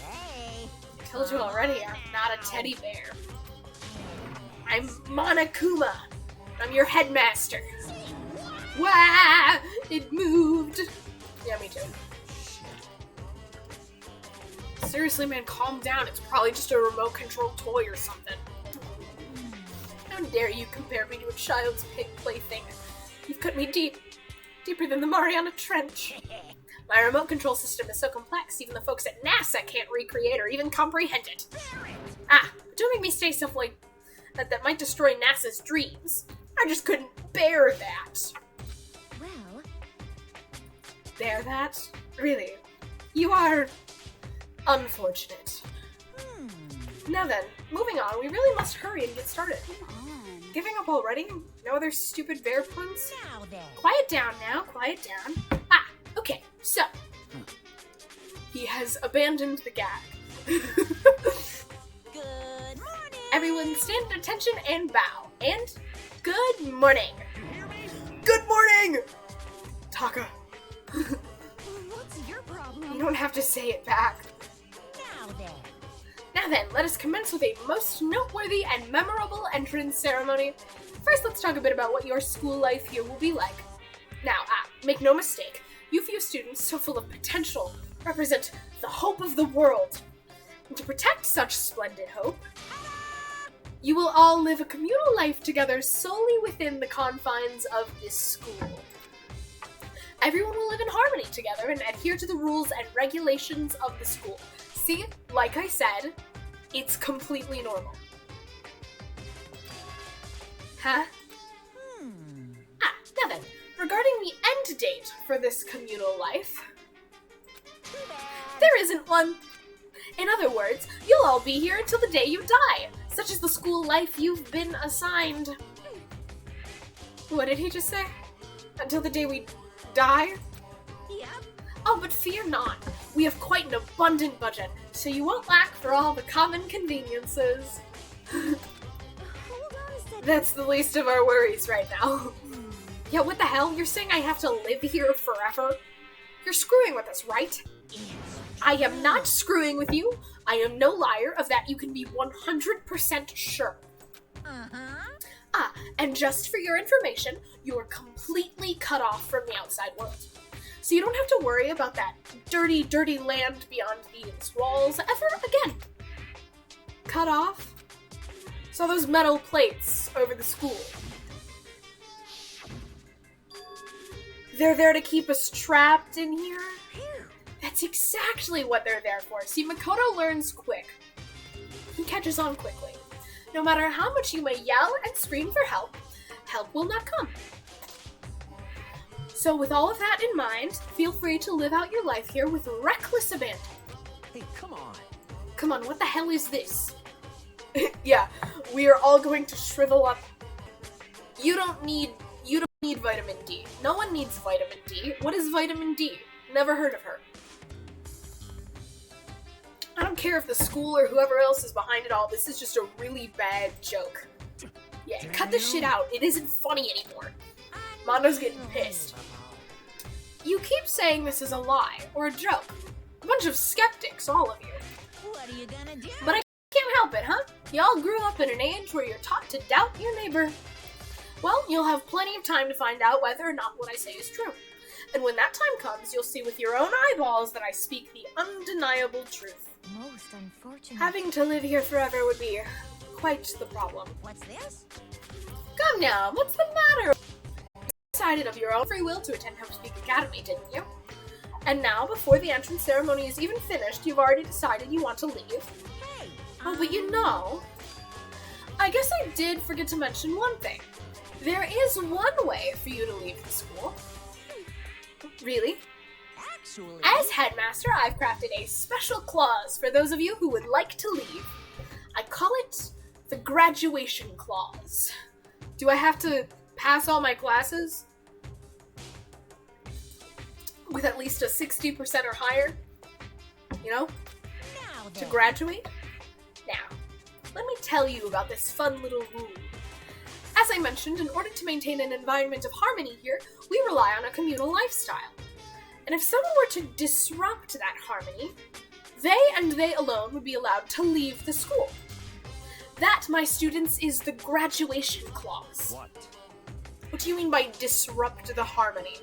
Hey. I told you already, I'm not a teddy bear. I'm Monokuma. I'm your headmaster. Wah! It moved. Yeah, me too. Seriously, man, calm down. It's probably just a remote-controlled toy or something. How dare you compare me to a child's pig plaything? You've cut me deep. Deeper than the Mariana Trench. My remote control system is so complex, even the folks at NASA can't recreate or even comprehend it. Ah, but don't make me say stuff like that might destroy NASA's dreams. I just couldn't bear that. Well... Bear that? Really? You are... unfortunate. Now then, moving on, we really must hurry and get started. Come on. Giving up already? No other stupid bear puns? Now then. Quiet down now, quiet down. Ah, okay, so. He has abandoned the gag. Good morning. Everyone stand at attention and bow. And good morning. You hear me? Good morning! Taka, What's your problem? you don't have to say it back. Now then. Now then, let us commence with a most noteworthy and memorable entrance ceremony. First, let's talk a bit about what your school life here will be like. Now, make no mistake, you few students so full of potential represent the hope of the world. And to protect such splendid hope, you will all live a communal life together solely within the confines of this school. Everyone will live in harmony together and adhere to the rules and regulations of the school. See, like I said, it's completely normal. Huh? Now then, regarding the end date for this communal life, there isn't one. In other words, you'll all be here until the day you die, such as the school life you've been assigned. What did he just say? Until the day we die? Yep. Oh, but fear not. We have quite an abundant budget, so you won't lack for all the common conveniences. Hold on a second. That's the least of our worries right now. Yeah, what the hell? You're saying I have to live here forever? You're screwing with us, right? I am not screwing with you. I am no liar, of that you can be 100% sure. And just for your information, you are completely cut off from the outside world. So you don't have to worry about that dirty, dirty land beyond these walls ever again. Cut off? So those metal plates over the school, they're there to keep us trapped in here? That's exactly what they're there for. See, Makoto learns quick. He catches on quickly. No matter how much you may yell and scream for help, help will not come. So with all of that in mind, feel free to live out your life here with reckless abandon. Hey, come on. Come on, what the hell is this? Yeah, we are all going to shrivel up. You don't need vitamin D. No one needs vitamin D. What is vitamin D? Never heard of her. I don't care if the school or whoever else is behind it all, this is just a really bad joke. Yeah, cut this shit out. It isn't funny anymore. Mondo's getting pissed. You keep saying this is a lie, or a joke. A bunch of skeptics, all of you. What are you gonna do? But I can't help it, huh? Y'all grew up in an age where you're taught to doubt your neighbor. Well, you'll have plenty of time to find out whether or not what I say is true. And when that time comes, you'll see with your own eyeballs that I speak the undeniable truth. Most unfortunate. Having to live here forever would be quite the problem. What's this? Come now, what's the matter? You decided of your own free will to attend Hope Speak Academy, didn't you? And now, before the entrance ceremony is even finished, you've already decided you want to leave. Hey! Oh, but you know, I guess I did forget to mention one thing. There is one way for you to leave the school. Really? Actually... As headmaster, I've crafted a special clause for those of you who would like to leave. I call it the graduation clause. Do I have to pass all my classes with at least a 60% or higher? You know? Now To then. graduate? Now, let me tell you about this fun little rule. As I mentioned, in order to maintain an environment of harmony here, we rely on a communal lifestyle. And if someone were to disrupt that harmony, they and they alone would be allowed to leave the school. That, my students, is the graduation clause. What? What do you mean by disrupt the harmony?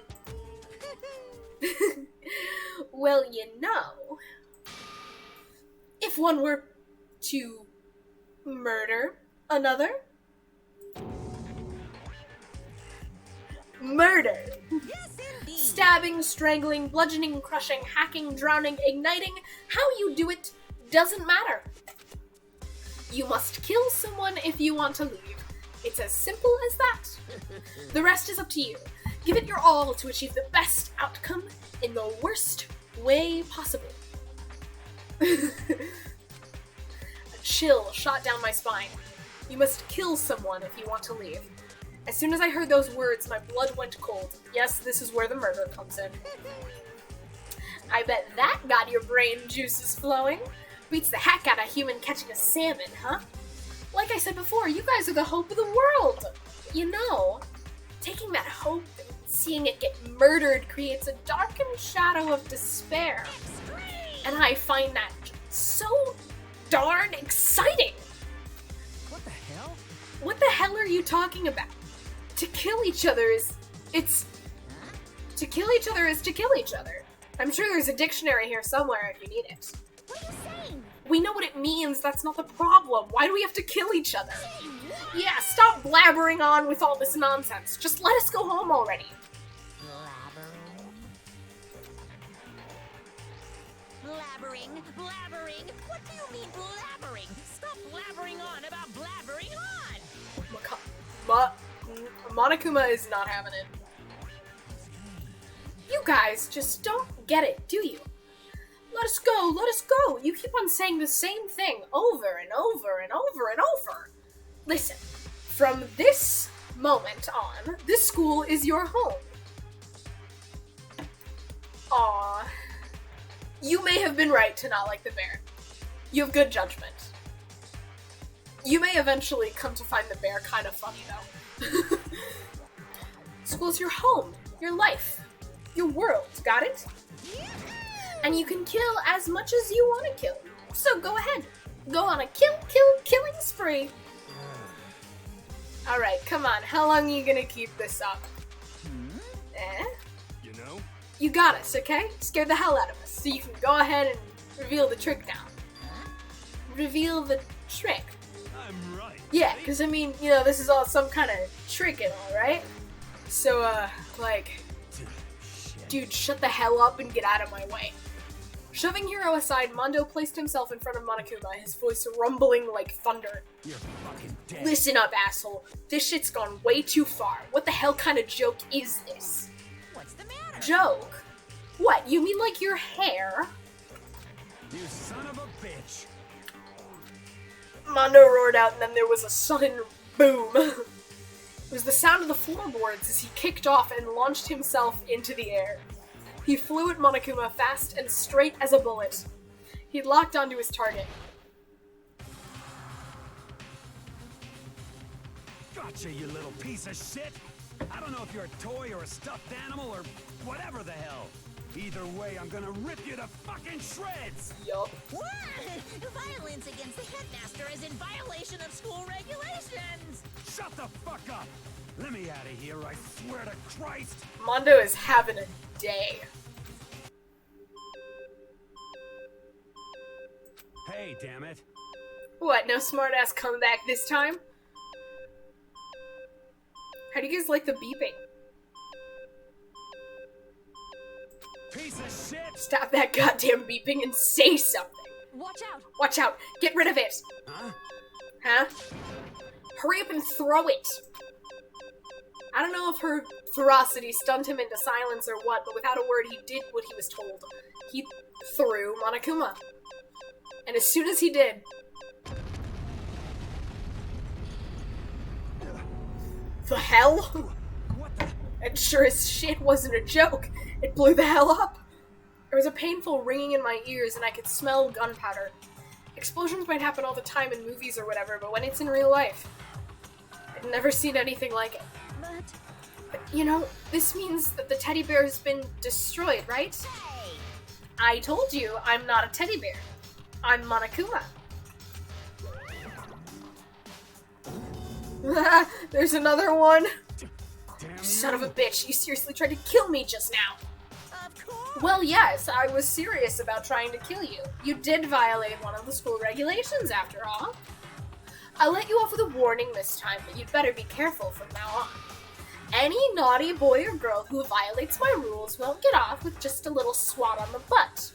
Well, you know, if one were to murder another, murder. Yes, indeed. Stabbing, strangling, bludgeoning, crushing, hacking, drowning, igniting, how you do it doesn't matter. You must kill someone if you want to leave. It's as simple as that. The rest is up to you. Give it your all to achieve the best outcome in the worst way possible. A chill shot down my spine. You must kill someone if you want to leave. As soon as I heard those words, my blood went cold. Yes, this is where the murder comes in. I bet that got your brain juices flowing. Beats the heck out of human catching a salmon, huh? Like I said before, you guys are the hope of the world. You know, taking that hope and seeing it get murdered creates a darkened shadow of despair. And I find that so darn exciting. What the hell? What the hell are you talking about? To kill each other is... To kill each other is to kill each other. I'm sure there's a dictionary here somewhere if you need it. What are you saying? We know what it means, that's not the problem. Why do we have to kill each other? Yeah, stop blabbering on with all this nonsense. Just let us go home already. Blabbering? Blabbering? What do you mean blabbering? Stop blabbering on about blabbering on! Monokuma is not having it. You guys just don't get it, do you? Let us go, let us go. You keep on saying the same thing over and over and over and over. Listen, from this moment on, this school is your home. Aww. You may have been right to not like the bear. You have good judgment. You may eventually come to find the bear kind of funny, though. School's your home, your life, your world, got it? And you can kill as much as you want to kill. So go ahead. Go on a killing spree. Alright, come on. How long are you gonna keep this up? You know? You got us, okay? Scared the hell out of us. So you can go ahead and reveal the trick now. Reveal the trick. I'm right. Yeah, because I mean, you know, this is all some kind of trick and all, right? So, like, dude, shut the hell up and get out of my way. Shoving Hiro aside, Mondo placed himself in front of Monokuma, his voice rumbling like thunder. You're fucking dead. Listen up, asshole. This shit's gone way too far. What the hell kind of joke is this? What's the matter? Joke? What, you mean like your hair? You son of a bitch. Mondo roared out, and then there was a sudden boom. It was the sound of the floorboards as he kicked off and launched himself into the air. He flew at Monokuma fast and straight as a bullet. He locked onto his target. Gotcha, you little piece of shit. I don't know if you're a toy or a stuffed animal or whatever the hell. Either way, I'm gonna rip you to fucking shreds! Yup. What? Violence against the headmaster is in violation of school regulations! Shut the fuck up! Let me out of here, I swear to Christ! Mondo is having a day. Hey, damn it. What, no smartass comeback this time? How do you guys like the beeping? Piece of shit! Stop that goddamn beeping and say something. Watch out! Watch out. Get rid of it. Huh? Huh? Hurry up and throw it. I don't know if her ferocity stunned him into silence or what, but without a word, he did what he was told. He threw Monokuma. And as soon as he did... The hell? What the? And sure as shit wasn't a joke. It blew the hell up. There was a painful ringing in my ears, and I could smell gunpowder. Explosions might happen all the time in movies or whatever, but when it's in real life, I'd never seen anything like it. But, you know, this means that the teddy bear has been destroyed, right? Hey! I told you, I'm not a teddy bear. I'm Monokuma. There's another one. Damn you. Son of a bitch, you seriously tried to kill me just now. Of course! Well, yes, I was serious about trying to kill you. You did violate one of the school regulations, after all. I'll let you off with a warning this time, but you'd better be careful from now on. Any naughty boy or girl who violates my rules won't get off with just a little swat on the butt.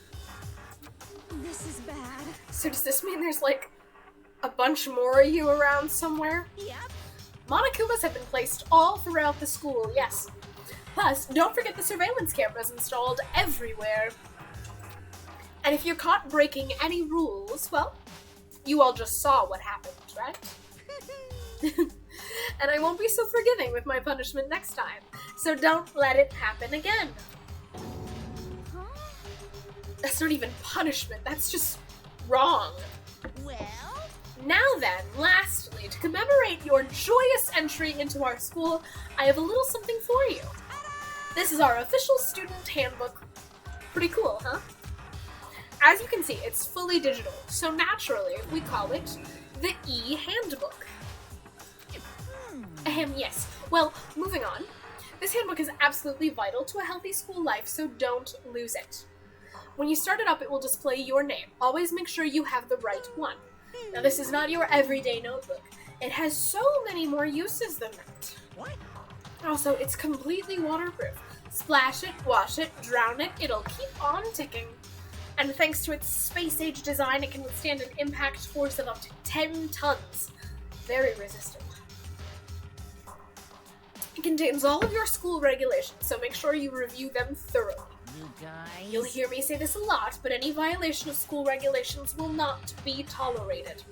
This is bad. So does this mean there's, like, a bunch more of you around somewhere? Yep. Monokumas have been placed all throughout the school, yes. Plus, don't forget the surveillance cameras installed everywhere. And if you're caught breaking any rules, well, you all just saw what happened, right? And I won't be so forgiving with my punishment next time, so don't let it happen again. Huh? That's not even punishment, that's just wrong. Well? Now then, lastly, to commemorate your joyous entry into our school, I have a little something for you. This is our official student handbook. Pretty cool, huh? As you can see, it's fully digital, so naturally, we call it the e-handbook. Yes. Well, moving on. This handbook is absolutely vital to a healthy school life, so don't lose it. When you start it up, it will display your name. Always make sure you have the right one. Now, this is not your everyday notebook. It has so many more uses than that. What? Also, it's completely waterproof. Splash it, wash it, drown it, it'll keep on ticking. And thanks to its space-age design, it can withstand an impact force of up to 10 tons. Very resistant. It contains all of your school regulations, so make sure you review them thoroughly. You guys? You'll hear me say this a lot, but any violation of school regulations will not be tolerated.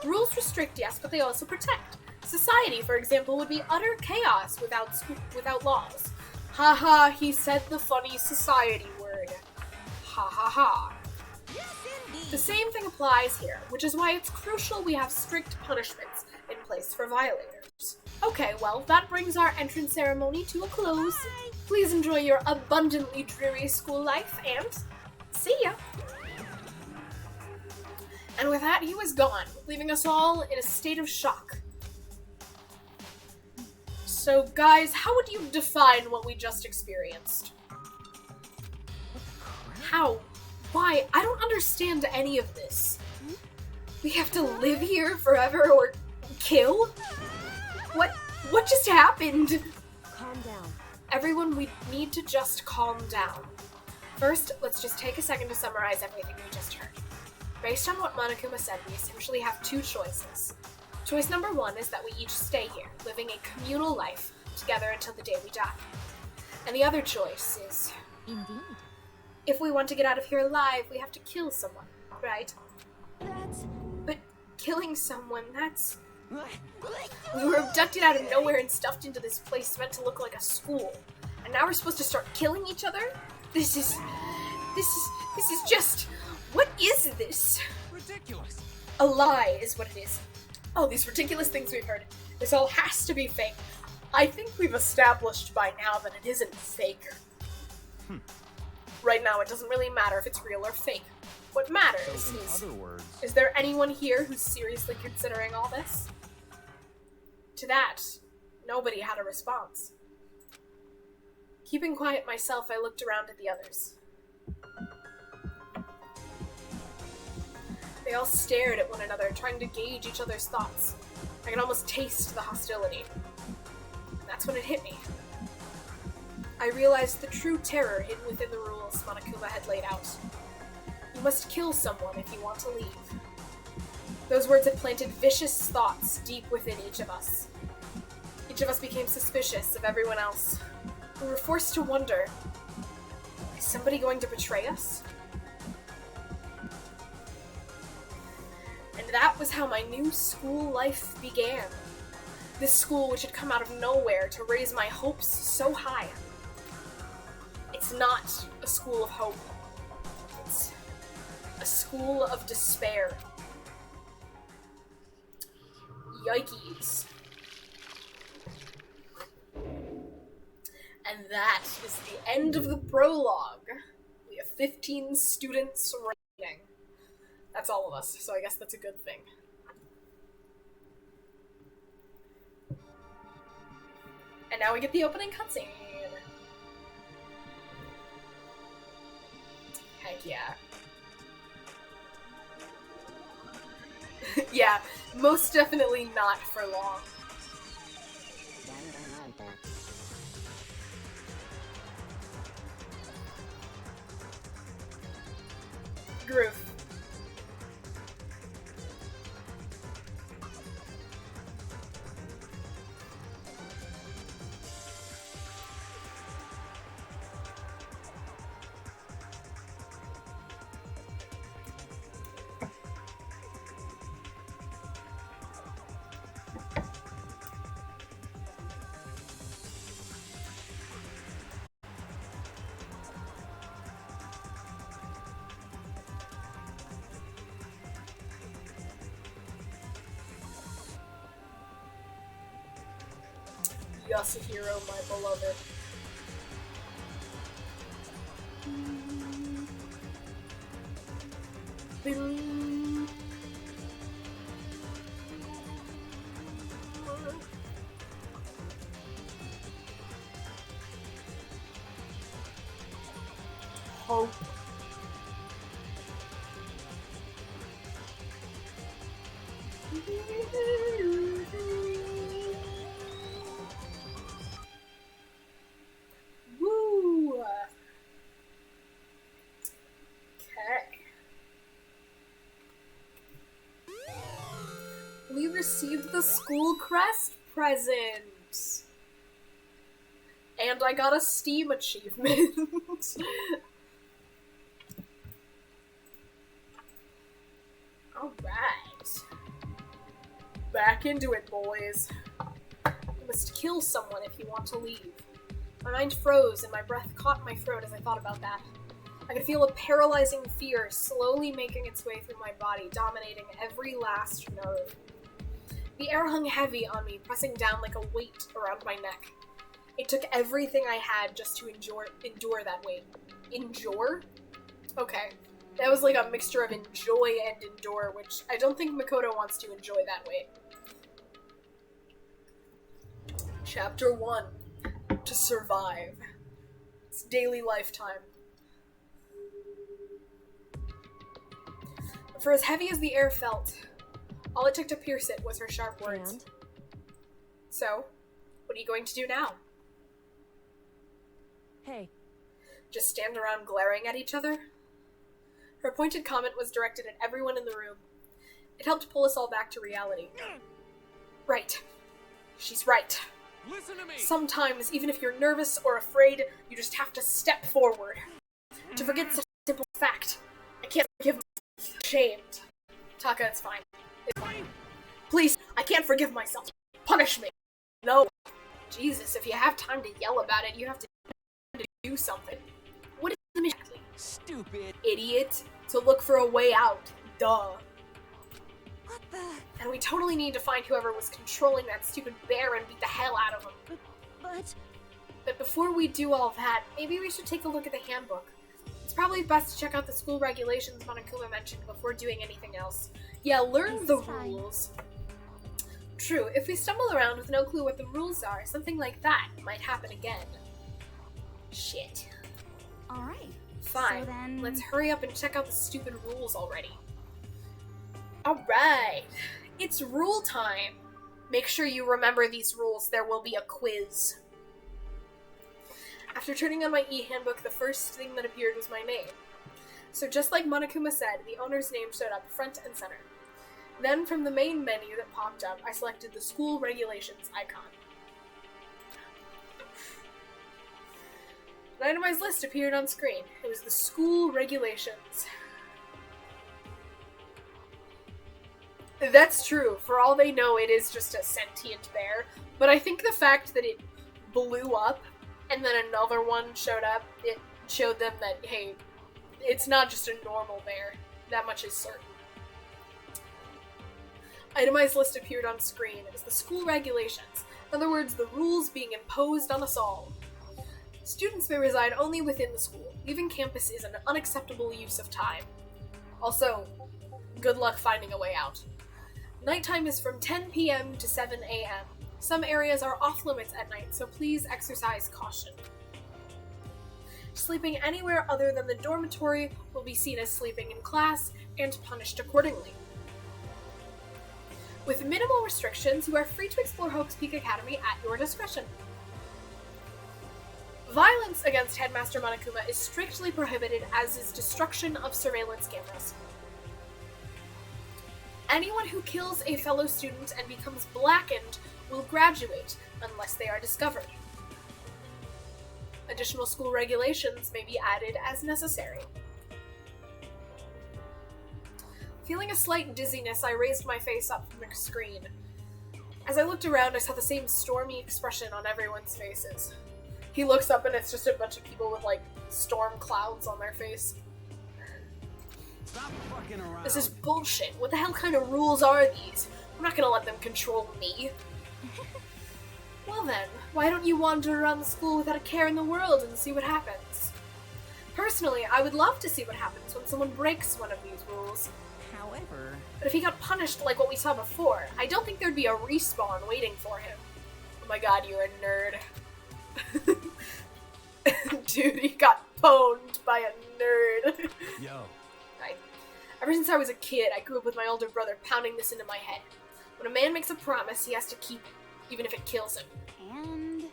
Rules restrict, yes, but they also protect. Society, for example, would be utter chaos without laws. Ha ha, he said the funny society word. Ha ha ha. Yes, indeed. The same thing applies here, which is why it's crucial we have strict punishments in place for violators. Okay, well, that brings our entrance ceremony to a close. Bye. Please enjoy your abundantly dreary school life, and see ya! And with that, he was gone, leaving us all in a state of shock. So, guys, how would you define what we just experienced? How? Why? I don't understand any of this. We have to live here forever or kill? What just happened? Calm down. Everyone, we need to just calm down. First, let's just take a second to summarize everything we just heard. Based on what Monokuma said, we essentially have two choices. Choice number one is that we each stay here, living a communal life together until the day we die. And the other choice is... Indeed. If we want to get out of here alive, we have to kill someone, right? That's... But killing someone, that's... We were abducted out of nowhere and stuffed into this place meant to look like a school. And now we're supposed to start killing each other? This is just... What is this? Ridiculous. A lie is what it is. Oh, these ridiculous things we've heard. This all has to be fake. I think we've established by now that it isn't fake. Right now, it doesn't really matter if it's real or fake. What matters So, in is... other words, Is there anyone here who's seriously considering all this? To that, nobody had a response. Keeping quiet myself, I looked around at the others. They all stared at one another, trying to gauge each other's thoughts. I could almost taste the hostility. And that's when it hit me. I realized the true terror hidden within the rules Monokuma had laid out. You must kill someone if you want to leave. Those words had planted vicious thoughts deep within each of us. Each of us became suspicious of everyone else. We were forced to wonder, is somebody going to betray us? And that was how my new school life began. This school which had come out of nowhere to raise my hopes so high. It's not a school of hope. It's a school of despair. Yikes. And that is the end of the prologue. We have 15 students remaining. That's all of us, so I guess that's a good thing. And now we get the opening cutscene. Heck yeah. Yeah, most definitely not for long. Groove. Yasuhiro, my beloved. Hope. Woo! Okay. We received the school crest present! And I got a Steam achievement! Alright. Back into it, boys. You must kill someone if you want to leave. My mind froze and my breath caught my throat as I thought about that. I could feel a paralyzing fear slowly making its way through my body, dominating every last nerve. The air hung heavy on me, pressing down like a weight around my neck. It took everything I had just to endure that weight. Endure? Okay. That was like a mixture of enjoy and endure, which I don't think Makoto wants to enjoy that weight. Chapter 1. To survive. It's daily lifetime. For as heavy as the air felt, all it took to pierce it was her sharp words. And? So, what are you going to do now? Hey, just stand around glaring at each other? Her pointed comment was directed at everyone in the room. It helped pull us all back to reality. Right. She's right. Listen to me! Sometimes, even if you're nervous or afraid, you just have to step forward. To forget such a simple fact. I can't forgive myself. Ashamed. Taka, it's fine. It's fine. Please, I can't forgive myself. Punish me. No. Jesus, if you have time to yell about it, you have to do something. What is the mission? Stupid Idiot. To look for a way out. Duh. What the? And we totally need to find whoever was controlling that stupid bear and beat the hell out of him. But before we do all that, maybe we should take a look at the handbook. It's probably best to check out the school regulations Monokuma mentioned before doing anything else. Yeah, learn the rules. True, if we stumble around with no clue what the rules are, something like that might happen again. Shit. Alright. Fine, So then... let's hurry up and check out the stupid rules already. Alright, it's rule time. Make sure you remember these rules, there will be a quiz. After turning on my e-handbook, the first thing that appeared was my name. So just like Monokuma said, the owner's name showed up front and center. Then from the main menu that popped up, I selected the school regulations icon. An itemized list appeared on screen. It was the school regulations. That's true. For all they know, it is just a sentient bear. But I think the fact that it blew up and then another one showed up, it showed them that, hey, it's not just a normal bear. That much is certain. Itemized list appeared on screen. It was the school regulations. In other words, the rules being imposed on us all. Students may reside only within the school. Leaving campus is an unacceptable use of time. Also, good luck finding a way out. Nighttime is from 10 p.m. to 7 a.m. Some areas are off limits at night, so please exercise caution. Sleeping anywhere other than the dormitory will be seen as sleeping in class and punished accordingly. With minimal restrictions, you are free to explore Hope's Peak Academy at your discretion. Violence against Headmaster Monokuma is strictly prohibited, as is destruction of surveillance cameras. Anyone who kills a fellow student and becomes blackened will graduate unless they are discovered. Additional school regulations may be added as necessary. Feeling a slight dizziness, I raised my face up from the screen. As I looked around, I saw the same stormy expression on everyone's faces. He looks up and it's just a bunch of people with, like, storm clouds on their face. Stop fucking around. This is bullshit. What the hell kind of rules are these? I'm not gonna let them control me. Well then, why don't you wander around the school without a care in the world and see what happens? Personally, I would love to see what happens when someone breaks one of these rules. However... But if he got punished like what we saw before, I don't think there'd be a respawn waiting for him. Oh my god, you're a nerd. Dude, he got pwned by a nerd. Yo. Ever since I was a kid, I grew up with my older brother pounding this into my head. When a man makes a promise, he has to keep it, even if it kills him. And...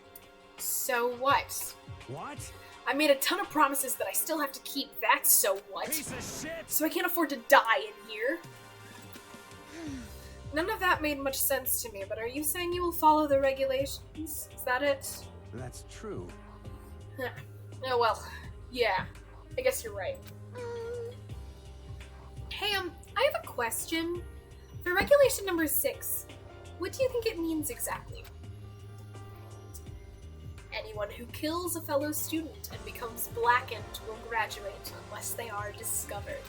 So what? What? I made a ton of promises that I still have to keep. That's so what? Piece of shit! So I can't afford to die in here. None of that made much sense to me, but are you saying you will follow the regulations? Is that it? That's true. Oh well, yeah. I guess you're right. Hey, I have a question. For regulation number 6, what do you think it means exactly? Anyone who kills a fellow student and becomes blackened will graduate unless they are discovered.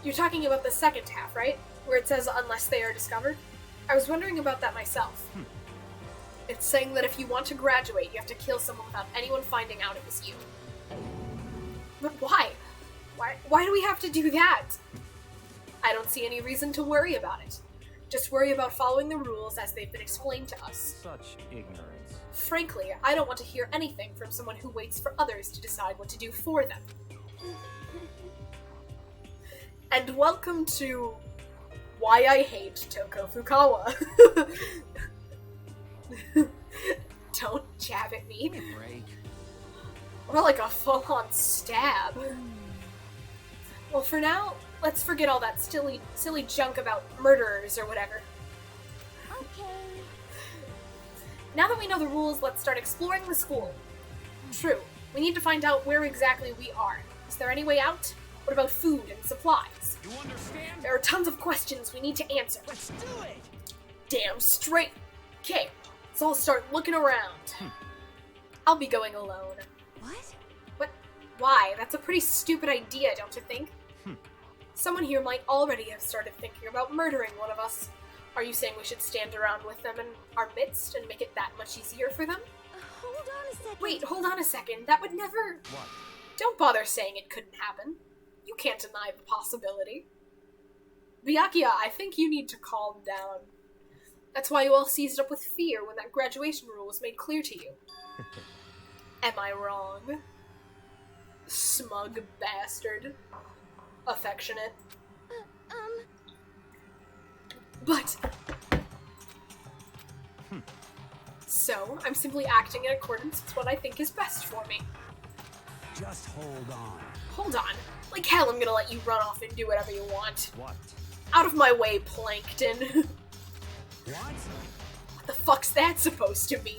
You're talking about the second half, right? Where it says unless they are discovered? I was wondering about that myself. It's saying that if you want to graduate, you have to kill someone without anyone finding out it was you. But why? Why do we have to do that? I don't see any reason to worry about it. Just worry about following the rules as they've been explained to us. Such ignorance. Frankly, I don't want to hear anything from someone who waits for others to decide what to do for them. And welcome to Why I Hate Toko Fukawa. Don't jab at me. Give me a break. Or like a full-on stab. Well, for now, let's forget all that silly junk about murderers or whatever. Okay. Now that we know the rules, let's start exploring the school. True, we need to find out where exactly we are. Is there any way out? What about food and supplies? You understand? There are tons of questions we need to answer. Let's do it! Damn straight. Okay, let's all start looking around. I'll be going alone. What? But why? That's a pretty stupid idea, don't you think? Someone here might already have started thinking about murdering one of us. Are you saying we should stand around with them in our midst and make it that much easier for them? Hold on a second. Wait, hold on a second. That would never... What? Don't bother saying it couldn't happen. You can't deny the possibility. Byakuya, I think you need to calm down. That's why you all seized up with fear when that graduation rule was made clear to you. Am I wrong? Smug bastard. Affectionate. But... So, I'm simply acting in accordance with what I think is best for me. Just hold on. Hold on. Like hell I'm gonna let you run off and do whatever you want. What? Out of my way, Plankton. What? What the fuck's that supposed to mean?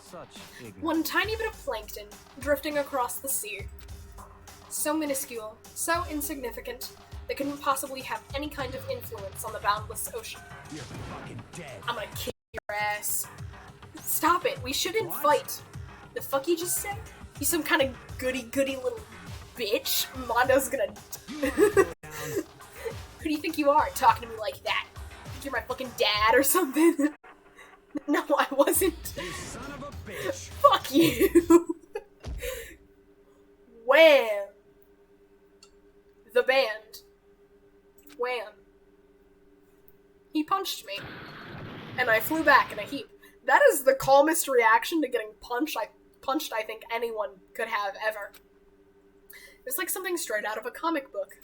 Such ignorance. One tiny bit of plankton drifting across the sea. So minuscule, so insignificant, they couldn't possibly have any kind of influence on the boundless ocean. You're fucking dead. I'm gonna kick your ass. Stop it, we shouldn't What? fight. The fuck you just said? You some kind of goody little bitch? Mondo's gonna... Who do you think you are, talking to me like that? Think you're my fucking dad or something? No, I wasn't. You son of a bitch. Fuck you! Wham! The band. Wham. He punched me. And I flew back in a heap. That is the calmest reaction to getting punched I think anyone could have ever. It's like something straight out of a comic book.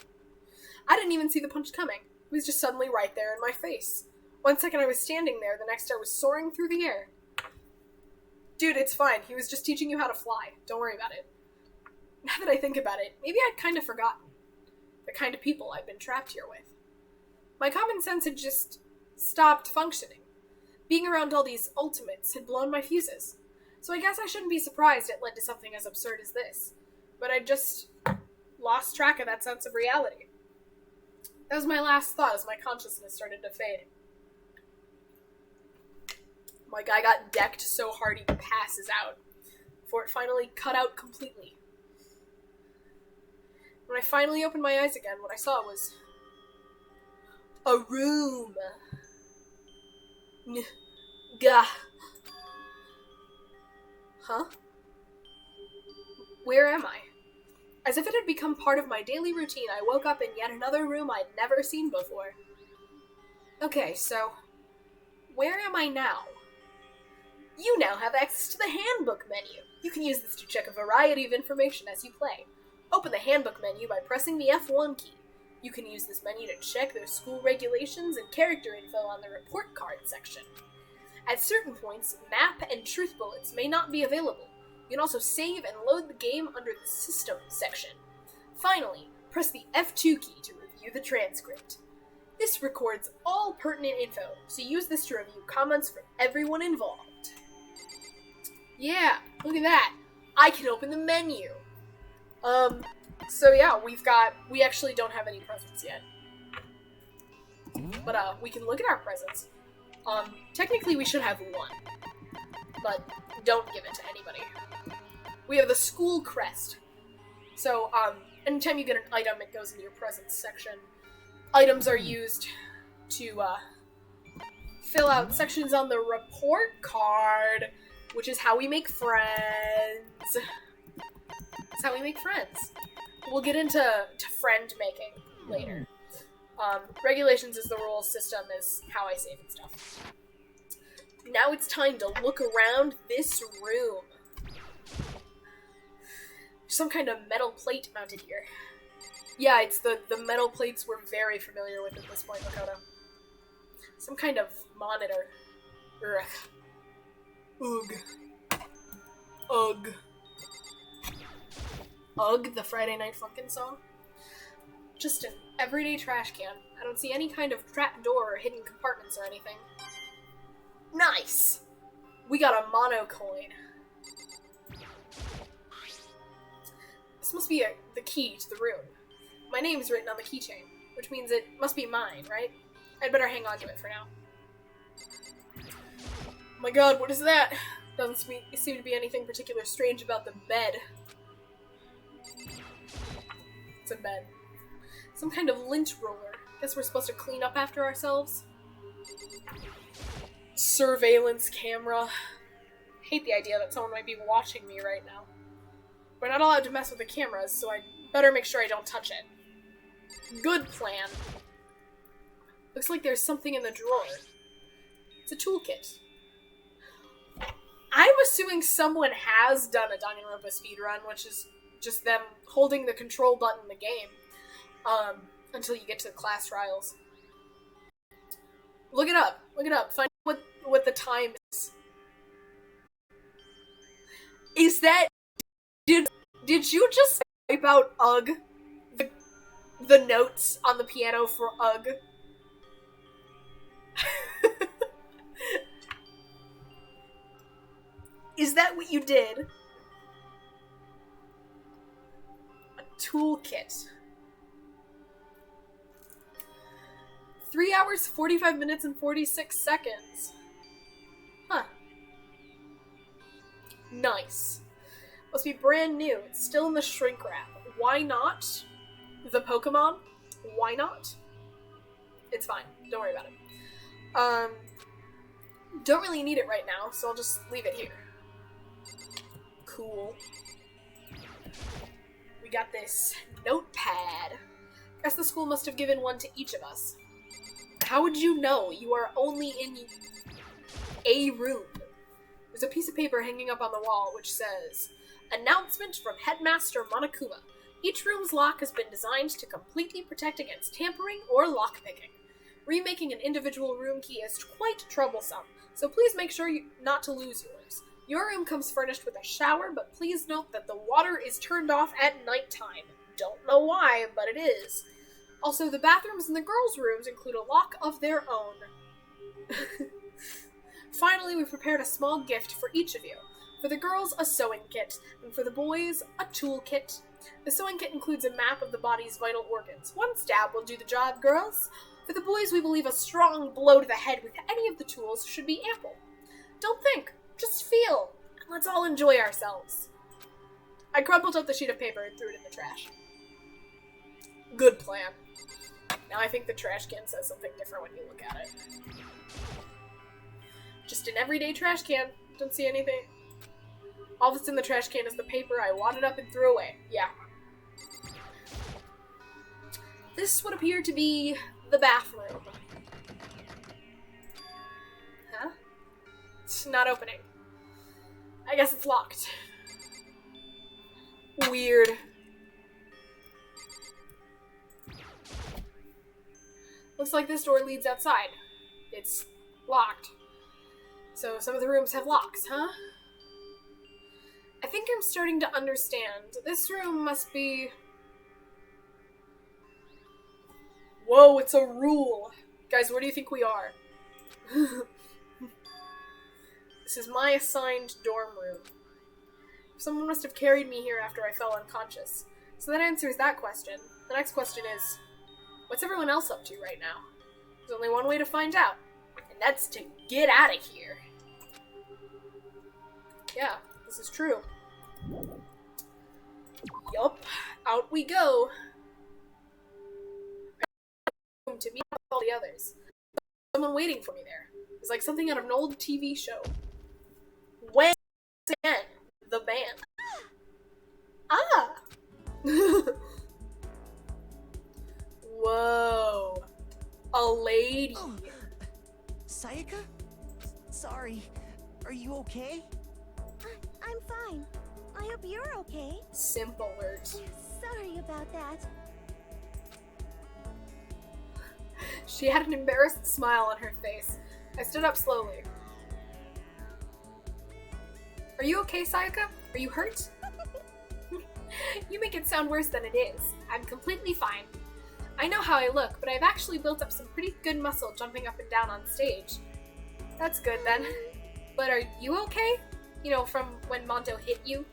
I didn't even see the punch coming. It was just suddenly right there in my face. 1 second I was standing there, the next I was soaring through the air. Dude, it's fine. He was just teaching you how to fly. Don't worry about it. Now that I think about it, maybe I'd kind of forgotten the kind of people I've been trapped here with. My common sense had just stopped functioning. Being around all these ultimates had blown my fuses. So I guess I shouldn't be surprised it led to something as absurd as this. But I just lost track of that sense of reality. That was my last thought as my consciousness started to fade. My guy got decked so hard he passes out, before it finally cut out completely. When I finally opened my eyes again, what I saw was a room. Gah. Huh? Where am I? As if it had become part of my daily routine, I woke up in yet another room I'd never seen before. Okay, so where am I now? You now have access to the handbook menu. You can use this to check a variety of information as you play. Open the handbook menu by pressing the F1 key. You can use this menu to check their school regulations and character info on the report card section. At certain points, map and truth bullets may not be available. You can also save and load the game under the System section. Finally, press the F2 key to review the transcript. This records all pertinent info, so use this to review comments from everyone involved. Yeah, look at that. I can open the menu. So yeah, we actually don't have any presents yet. But, we can look at our presents. Technically we should have one. But don't give it to anybody. We have the school crest. So, anytime you get an item, it goes in your presents section. Items are used to, fill out sections on the report card, which is how we make friends. That's how we make friends. We'll get into friend making later. Regulations is the rules, system is how I save and stuff. Now it's time to look around this room. Some kind of metal plate mounted here. Yeah, it's the metal plates we're very familiar with at this point, Makoto. Some kind of monitor. Ugh. Ugh. Ugh. Ugh, the Friday Night Funkin' song. Just an everyday trash can. I don't see any kind of trap door or hidden compartments or anything. Nice! We got a mono coin. This must be the key to the room. My name's written on the keychain, which means it must be mine, right? I'd better hang on to it for now. Oh my god, what is that? Doesn't seem to be anything particularly strange about the bed. It's a bed. Some kind of lint roller. Guess we're supposed to clean up after ourselves. Surveillance camera. Hate the idea that someone might be watching me right now. We're not allowed to mess with the cameras, so I better make sure I don't touch it. Good plan. Looks like there's something in the drawer. It's a toolkit. I'm assuming someone has done a Danganronpa speedrun, which is just them holding the control button in the game, until you get to the class trials. Look it up. Look it up. Find out what the time is. Is that... Did you just type out UGG? The notes on the piano for UGG? Is that what you did? A toolkit. 3 hours, 45 minutes, and 46 seconds. Huh. Nice. Must be brand new. It's still in the shrink wrap. Why not? The Pokemon? Why not? It's fine. Don't worry about it. Don't really need it right now, so I'll just leave it here. Cool. We got this notepad. Guess the school must have given one to each of us. How would you know? You are only in a room. There's a piece of paper hanging up on the wall which says, "Announcement from Headmaster Monokuma. Each room's lock has been designed to completely protect against tampering or lockpicking. Remaking an individual room key is quite troublesome, so please make sure not to lose yours. Your room comes furnished with a shower, but please note that the water is turned off at nighttime. Don't know why, but it is. Also, the bathrooms in the girls' rooms include a lock of their own." Finally, we've prepared a small gift for each of you. For the girls, a sewing kit, and for the boys, a tool kit. The sewing kit includes a map of the body's vital organs. One stab will do the job, girls. For the boys, we believe a strong blow to the head with any of the tools should be ample. Don't think, just feel, and let's all enjoy ourselves. I crumpled up the sheet of paper and threw it in the trash. Good plan. Now I think the trash can says something different when you look at it. Just an everyday trash can. Don't see anything. All that's in the trash can is the paper I wadded up and threw away. Yeah. This would appear to be the bathroom. Huh? It's not opening. I guess it's locked. Weird. Looks like this door leads outside. It's locked. So some of the rooms have locks, huh? I think I'm starting to understand. This room must be... Whoa, it's a rule. Guys, where do you think we are? This is my assigned dorm room. Someone must have carried me here after I fell unconscious. So that answers that question. The next question is, what's everyone else up to right now? There's only one way to find out, and that's to get out of here. Yeah, this is true. Yup, out we go. To meet all the others. Someone waiting for me there. It's like something out of an old TV show. When again, the band. Ah! Whoa. A lady. Oh. Sayaka? Sorry. Are you okay? I'm fine. I hope you're okay. Simple words. Sorry about that. She had an embarrassed smile on her face. I stood up slowly. Are you okay, Sayaka? Are you hurt? You make it sound worse than it is. I'm completely fine. I know how I look, but I've actually built up some pretty good muscle jumping up and down on stage. That's good then. But are you okay? You know, from when Monto hit you?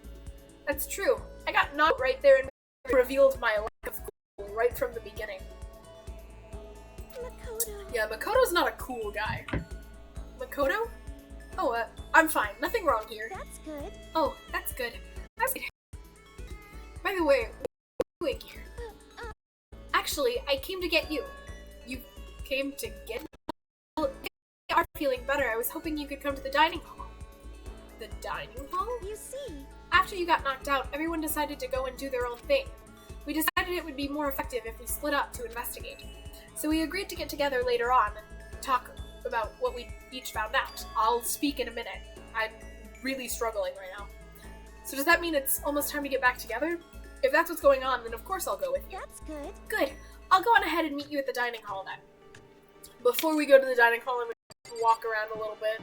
That's true. I got knocked right there and revealed my lack of cool right from the beginning. Makoto. Yeah, Makoto's not a cool guy. Makoto? Oh, I'm fine. Nothing wrong here. That's good. Oh, that's good. By the way, what are you doing here? Actually, I came to get you. You came to get me? Well, if you are feeling better, I was hoping you could come to the dining hall. The dining hall? You see. After you got knocked out, everyone decided to go and do their own thing. We decided it would be more effective if we split up to investigate. So we agreed to get together later on and talk about what we each found out. I'll speak in a minute. I'm really struggling right now. So does that mean it's almost time to get back together? If that's what's going on, then of course I'll go with you. That's good. Good. I'll go on ahead and meet you at the dining hall then. Before we go to the dining hall, I'm going to walk around a little bit,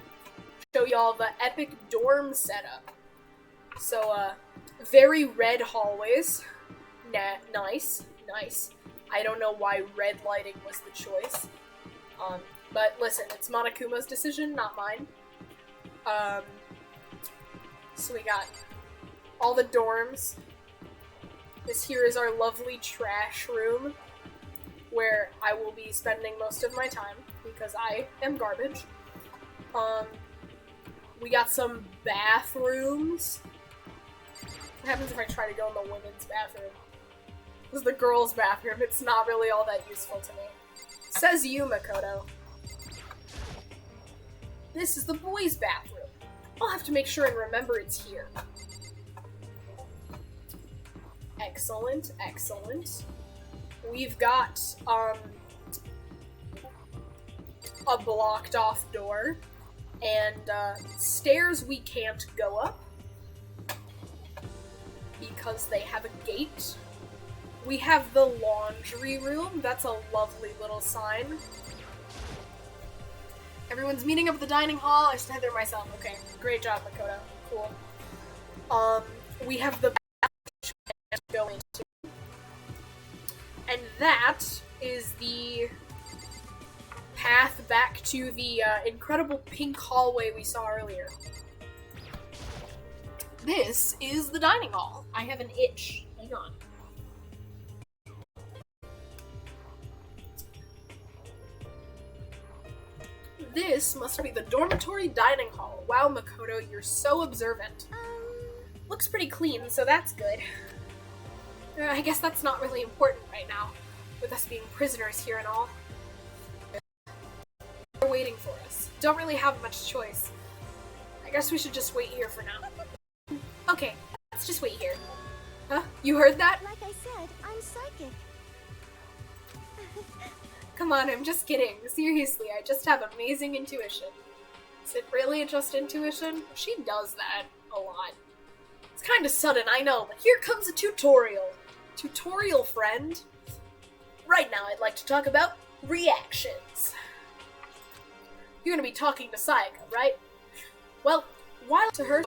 show y'all the epic dorm setup. So, very red hallways. Nice. I don't know why red lighting was the choice. But listen, it's Monokuma's decision, not mine. So we got all the dorms. This here is our lovely trash room, where I will be spending most of my time, because I am garbage. We got some bathrooms. What happens if I try to go in the women's bathroom? This is the girls' bathroom. It's not really all that useful to me. Says you, Makoto. This is the boys' bathroom. I'll have to make sure and remember it's here. Excellent. We've got, a blocked off door, and, stairs we can't go up, because they have a gate. We have the laundry room. That's a lovely little sign. Everyone's meeting up at the dining hall. I just had there myself. Okay, great job, Makoto. Cool. We have the bathroom to go into. And that is the path back to the incredible pink hallway we saw earlier. This is the dining hall. I have an itch. Hang on. This must be the dormitory dining hall. Wow, Makoto, you're so observant. Looks pretty clean, so that's good. I guess that's not really important right now, with us being prisoners here and all. They're waiting for us. Don't really have much choice. I guess we should just wait here for now. Okay, let's just wait here. Huh? You heard that? Like I said, I'm psychic. Come on, I'm just kidding. Seriously, I just have amazing intuition. Is it really just intuition? She does that a lot. It's kind of sudden, I know, but here comes a tutorial. Tutorial, friend. Right now, I'd like to talk about reactions. You're gonna be talking to Sayaka, right? Well, while to her,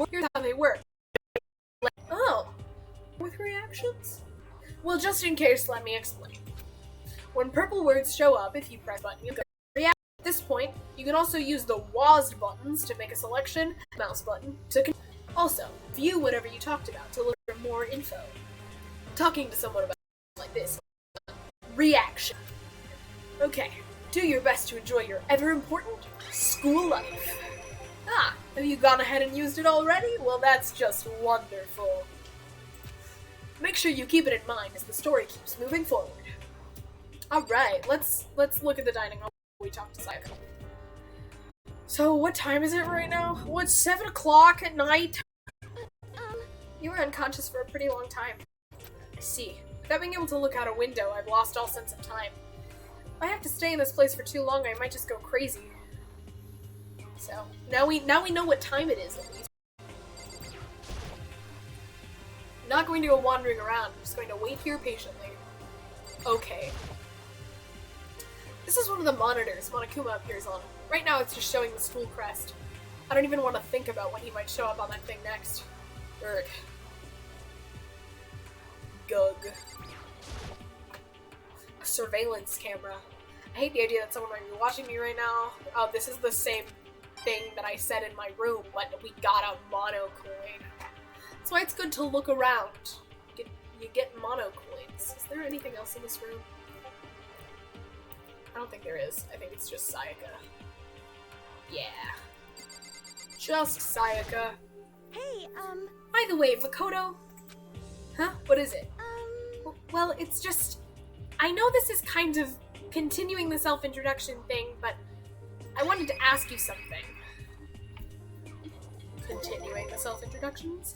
here's how they work. Oh, with reactions? Well, just in case, let me explain. When purple words show up, if you press a button, you can react. At this point, you can also use the WASD buttons to make a selection, mouse button to also view whatever you talked about to look for more info. Talking to someone about like this. Reaction. Okay, do your best to enjoy your ever-important school life. Ah, have you gone ahead and used it already? Well, that's just wonderful. Make sure you keep it in mind as the story keeps moving forward. Alright, let's look at the dining hall before we talk to Sayaka. So, what time is it right now? What's 7 o'clock at night? You were unconscious for a pretty long time. I see. Without being able to look out a window, I've lost all sense of time. If I have to stay in this place for too long, I might just go crazy. So, now we know what time it is, at least. I'm not going to go wandering around, I'm just going to wait here patiently. Okay. This is one of the monitors Monokuma appears on. Right now it's just showing the school crest. I don't even want to think about when he might show up on that thing next. Ugh. Gug. A surveillance camera. I hate the idea that someone might be watching me right now. Oh, this is the same thing that I said in my room, but we got a mono coin. That's why it's good to look around. You get mono coins. Is there anything else in this room? I don't think there is. I think it's just Sayaka. Yeah. Just Sayaka. Hey, By the way, Makoto... Huh? What is it? Well, it's just... I know this is kind of continuing the self-introduction thing, but I wanted to ask you something. Continuing the self-introductions?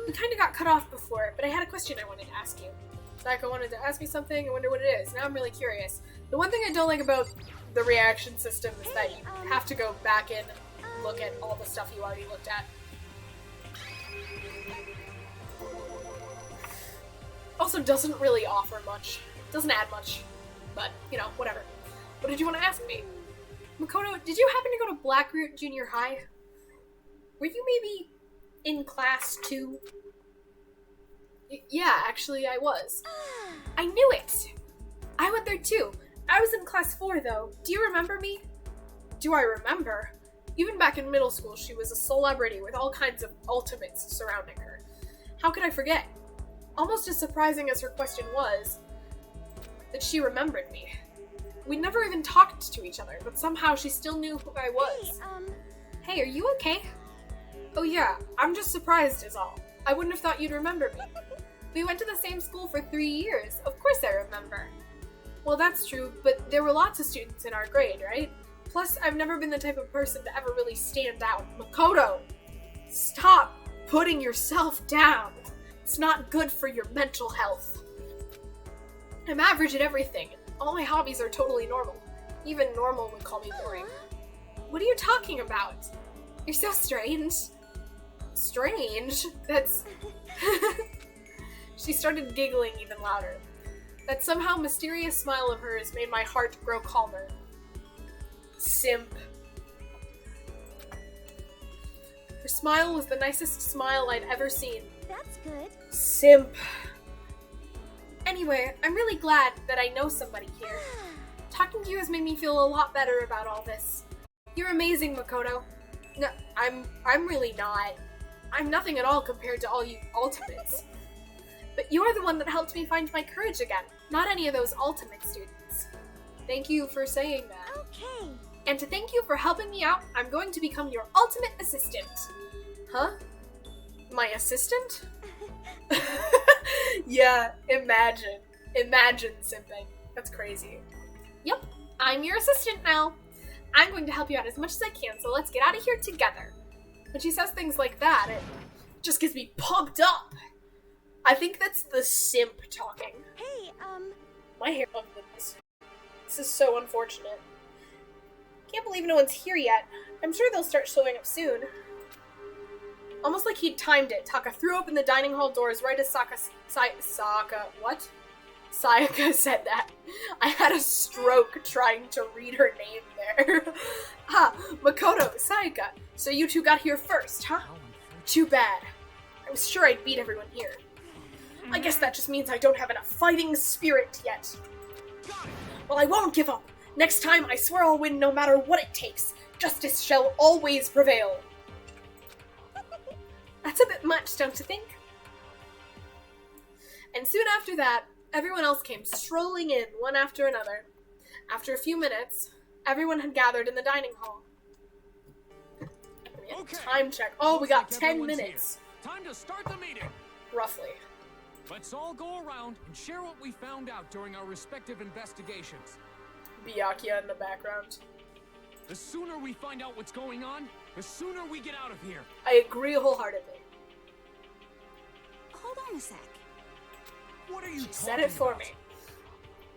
We kind of got cut off before, but I had a question I wanted to ask you. Sayaka wanted to ask me something, I wonder what it is. Now I'm really curious. The one thing I don't like about the reaction system is that you have to go back in and look at all the stuff you already looked at. Also doesn't really offer much. Doesn't add much. But, you know, whatever. What did you want to ask me? Makoto, did you happen to go to Blackroot Junior High? Were you maybe in class 2? Yeah, actually I was. I knew it! I went there too. I was in class 4 though. Do you remember me? Do I remember? Even back in middle school, she was a celebrity with all kinds of ultimates surrounding her. How could I forget? Almost as surprising as her question was, that she remembered me. We never even talked to each other, but somehow she still knew who I was. Hey, are you okay? Oh yeah, I'm just surprised is all. I wouldn't have thought you'd remember me. We went to the same school for 3 years. Of course I remember. Well, that's true, but there were lots of students in our grade, right? Plus, I've never been the type of person to ever really stand out. Makoto, stop putting yourself down. It's not good for your mental health. I'm average at everything. All my hobbies are totally normal. Even normal would call me boring. What are you talking about? You're so strange. Strange? That's... She started giggling even louder. That somehow mysterious smile of hers made my heart grow calmer. Simp. Her smile was the nicest smile I'd ever seen. that's good. Simp. Anyway, I'm really glad that I know somebody here. Talking to you has made me feel a lot better about all this. You're amazing, Makoto. No, I'm really not. I'm nothing at all compared to all you ultimates. But you're the one that helped me find my courage again, not any of those ultimate students. Thank you for saying that. Okay. And to thank you for helping me out, I'm going to become your ultimate assistant. Huh? My assistant? Yeah, imagine. Imagine simping. That's crazy. Yep, I'm your assistant now. I'm going to help you out as much as I can, so let's get out of here together. When she says things like that, it just gets me pumped up. I think that's the simp talking. Hey, My hair of this. This is so unfortunate. Can't believe no one's here yet. I'm sure they'll start showing up soon. Almost like he'd timed it, Taka threw open the dining hall doors right as Sayaka said that. I had a stroke trying to read her name there. Makoto, Sayaka. So you two got here first, huh? Too bad. I was sure I'd beat everyone here. I guess that just means I don't have enough fighting spirit yet. Well, I won't give up. Next time, I swear I'll win no matter what it takes. Justice shall always prevail. That's a bit much, don't you think? And soon after that, everyone else came strolling in, one after another. After a few minutes, everyone had gathered in the dining hall. Okay. Time check. Oh, we got Looks like 10 everyone's minutes. here. Time to start the meeting. Roughly. Let's all go around and share what we found out during our respective investigations. Byakuya in the background. The sooner we find out what's going on, the sooner we get out of here. I agree wholeheartedly. Hold on a sec. What are you She talking said it for about? me.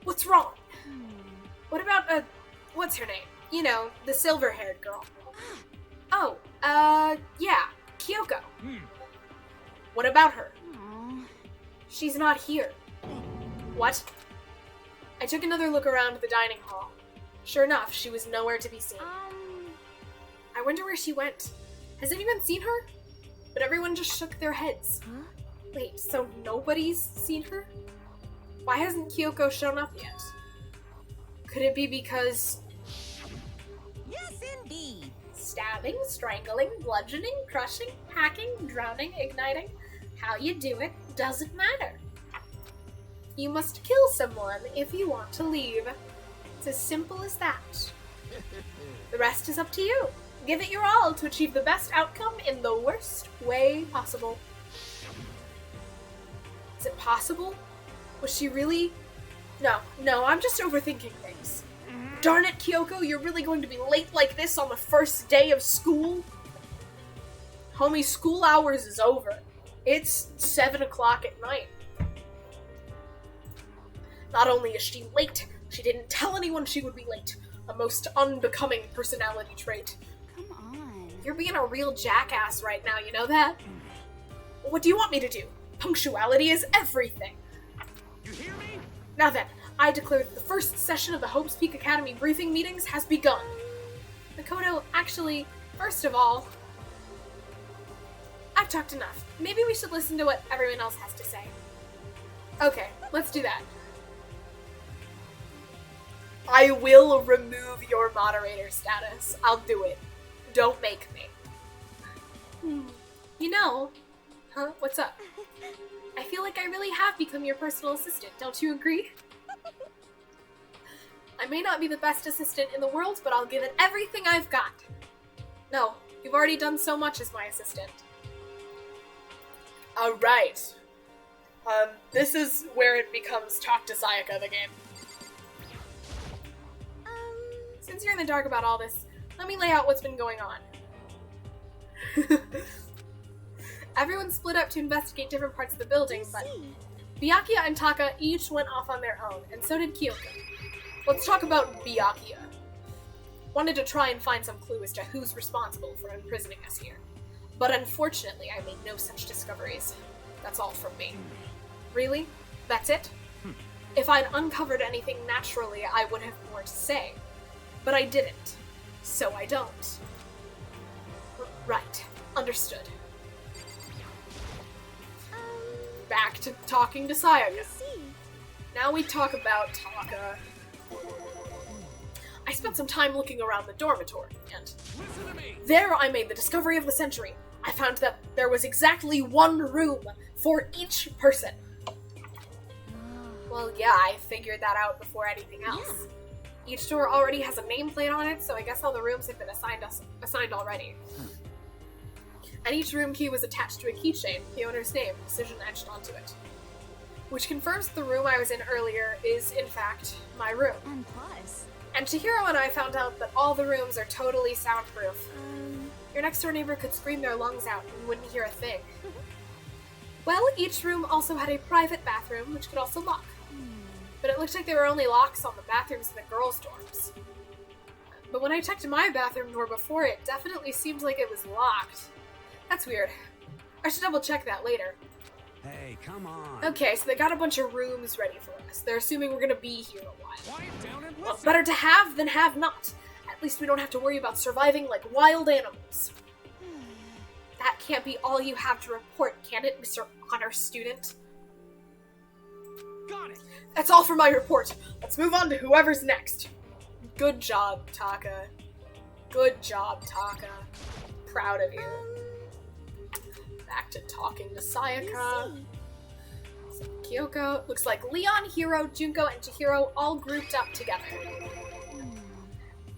What's wrong? What about, what's her name? You know, the silver-haired girl. Oh, yeah, Kyoko. What about her? She's not here. What? I took another look around the dining hall. Sure enough, she was nowhere to be seen. I wonder where she went. Has anyone seen her? But everyone just shook their heads. Wait, so nobody's seen her? Why hasn't Kyoko shown up yet? Could it be because... Yes, indeed. Stabbing, strangling, bludgeoning, crushing, hacking, drowning, igniting. How you do it doesn't matter. You must kill someone if you want to leave. It's as simple as that. The rest is up to you. Give it your all to achieve the best outcome in the worst way possible. Is it possible? Was she really... No, I'm just overthinking things. Darn it, Kyoko, you're really going to be late like this on the first day of school? Homie, school hours is over. It's 7 o'clock at night. Not only is she late, she didn't tell anyone she would be late. A most unbecoming personality trait. Come on. You're being a real jackass right now, you know that? What do you want me to do? Punctuality is everything. You hear me? Now then, I declare that the first session of the Hope's Peak Academy briefing meetings has begun. Makoto, actually, first of all, I've talked enough. Maybe we should listen to what everyone else has to say. Okay, let's do that. I will remove your moderator status. I'll do it. Don't make me. You know... Huh? What's up? I feel like I really have become your personal assistant. Don't you agree? I may not be the best assistant in the world, but I'll give it everything I've got. No, you've already done so much as my assistant. Alright. This is where it becomes Talk to Sayaka, the game. Since you're in the dark about all this, let me lay out what's been going on. Everyone split up to investigate different parts of the building, but Byakuya and Taka each went off on their own, and so did Kyoko. Let's talk about Byakuya. Wanted to try and find some clue as to who's responsible for imprisoning us here. But unfortunately, I made no such discoveries. That's all from me. Really? That's it? If I'd uncovered anything naturally, I would have more to say. But I didn't. So I don't. Right. Understood. Back to talking to Sayaka. Now we talk about Taka. I spent some time looking around the dormitory, and there I made the discovery of the century. I found that there was exactly one room for each person. Well, yeah, I figured that out before anything else. Yeah. Each door already has a nameplate on it, so I guess all the rooms have been assigned already. And each room key was attached to a keychain, the owner's name, precision etched onto it. Which confirms that the room I was in earlier is, in fact, my room. And plus... And Chihiro and I found out that all the rooms are totally soundproof. Your next door neighbor could scream their lungs out and you wouldn't hear a thing. Well, each room also had a private bathroom, which could also lock. But it looked like there were only locks on the bathrooms in the girls' dorms. But when I checked my bathroom door before, it definitely seemed like it was locked. That's weird. I should double check that later. Hey, come on. Okay, so they got a bunch of rooms ready for us. They're assuming we're gonna be here a while. Quiet down and Well, listen. better to have than have not. At least we don't have to worry about surviving like wild animals. That can't be all you have to report, can it, Mr. Honor Student? Got it. That's all for my report. Let's move on to whoever's next. Good job, Taka. Good job, Taka. Proud of you. Back to talking to Sayaka. So Kyoko. Looks like Leon, Hiro, Junko, and Chihiro all grouped up together.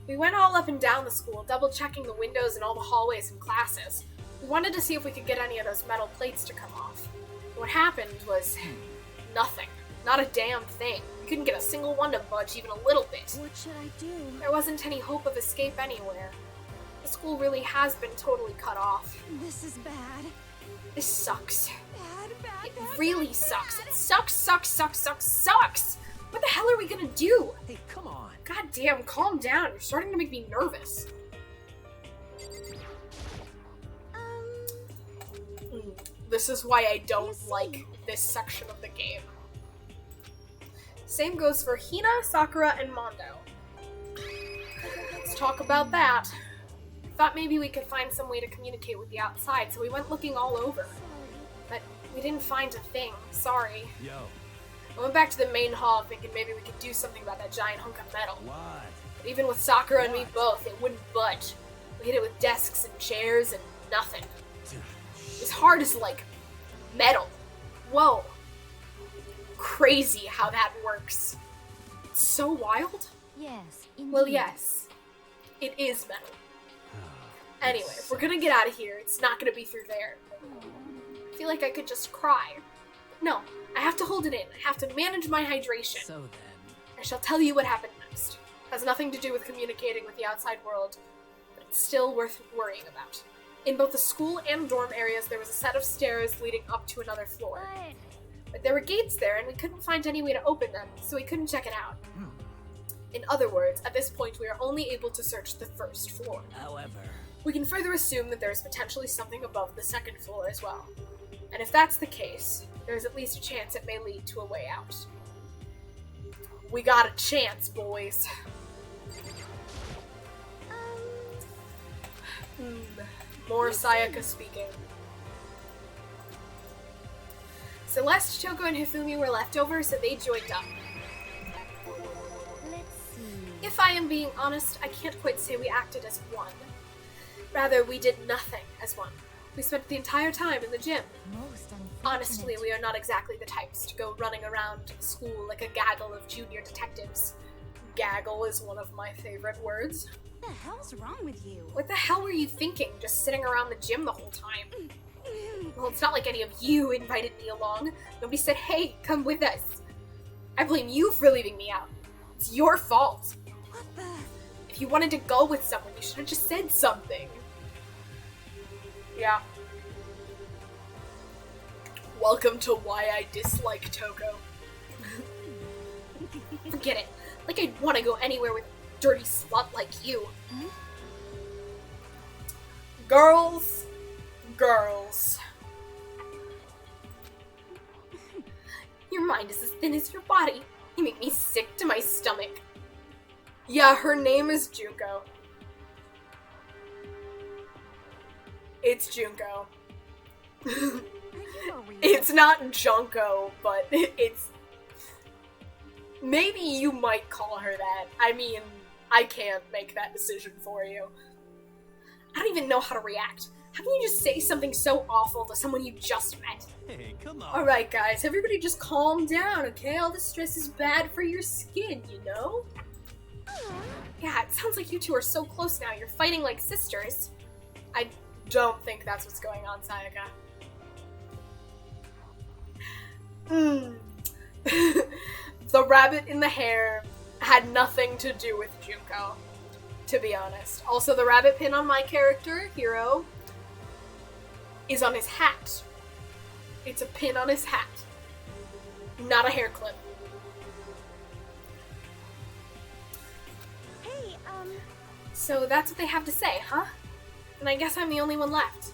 We went all up and down the school, double-checking the windows in all the hallways and classes. We wanted to see if we could get any of those metal plates to come off. What happened was nothing. Not a damn thing. We couldn't get a single one to budge even a little bit. What should I do? There wasn't any hope of escape anywhere. The school really has been totally cut off. This is bad. This sucks. Bad, It really sucks. It sucks. What the hell are we gonna do? Hey, come on. God damn, calm down. You're starting to make me nervous. This is why I don't like this section of the game. Same goes for Hina, Sakura, and Mondo. Let's talk about that. Thought maybe we could find some way to communicate with the outside, so we went looking all over. But We didn't find a thing. Sorry. Yo, I went back to the main hall thinking maybe we could do something about that giant hunk of metal. what? But even with Sakura and me both, it wouldn't budge. We hit it with desks and chairs and nothing. As hard as, like, metal. Whoa. Crazy how that works. It's so wild. Yes, indeed. Well, yes. It is metal. Anyway, if we're gonna get out of here, it's not gonna be through there. I feel like I could just cry. No, I have to hold it in. I have to manage my hydration. So then, I shall tell you what happened next. It has nothing to do with communicating with the outside world, but it's still worth worrying about. In both the school and dorm areas, there was a set of stairs leading up to another floor. But there were gates there, and we couldn't find any way to open them, so we couldn't check it out. In other words, at this point, we are only able to search the first floor. however, We can further assume that there is potentially something above the second floor as well. And if that's the case, there is at least a chance it may lead to a way out. We got a chance, boys. More Sayaka speaking. Celeste, Choco, and Hifumi were left over, so they joined up. Let's see. If I am being honest, I can't quite say we acted as one. Rather, we did nothing as one. We spent the entire time in the gym. Most unfortunate. Honestly, we are not exactly the types to go running around school like a gaggle of junior detectives. Gaggle is one of my favorite words. What the hell's wrong with you? What the hell were you thinking, just sitting around the gym the whole time? Well, it's not like any of you invited me along. Nobody said, hey, come with us. I blame you for leaving me out. It's your fault. What the? If you wanted to go with someone, you should have just said something. Yeah. Welcome to why I dislike Toko. Forget it. Like I'd want to go anywhere with a dirty slut like you. Girls. Girls. Your mind is as thin as your body. You make me sick to my stomach. Yeah, her name is Junko. It's Junko. It's not Junko, but it's... Maybe you might call her that. I mean, I can't make that decision for you. I don't even know how to react. How can you just say something so awful to someone you just met? Hey, come on. Alright guys, everybody just calm down, okay? All this stress is bad for your skin, you know? Yeah, it sounds like you two are so close now. You're fighting like sisters. I don't think that's what's going on, Sayaka. The rabbit in the hair had nothing to do with Junko, to be honest. Also, the rabbit pin on my character, Hiro, is on his hat. It's a pin on his hat, not a hair clip. Hey, So that's what they have to say, huh? And I guess I'm the only one left.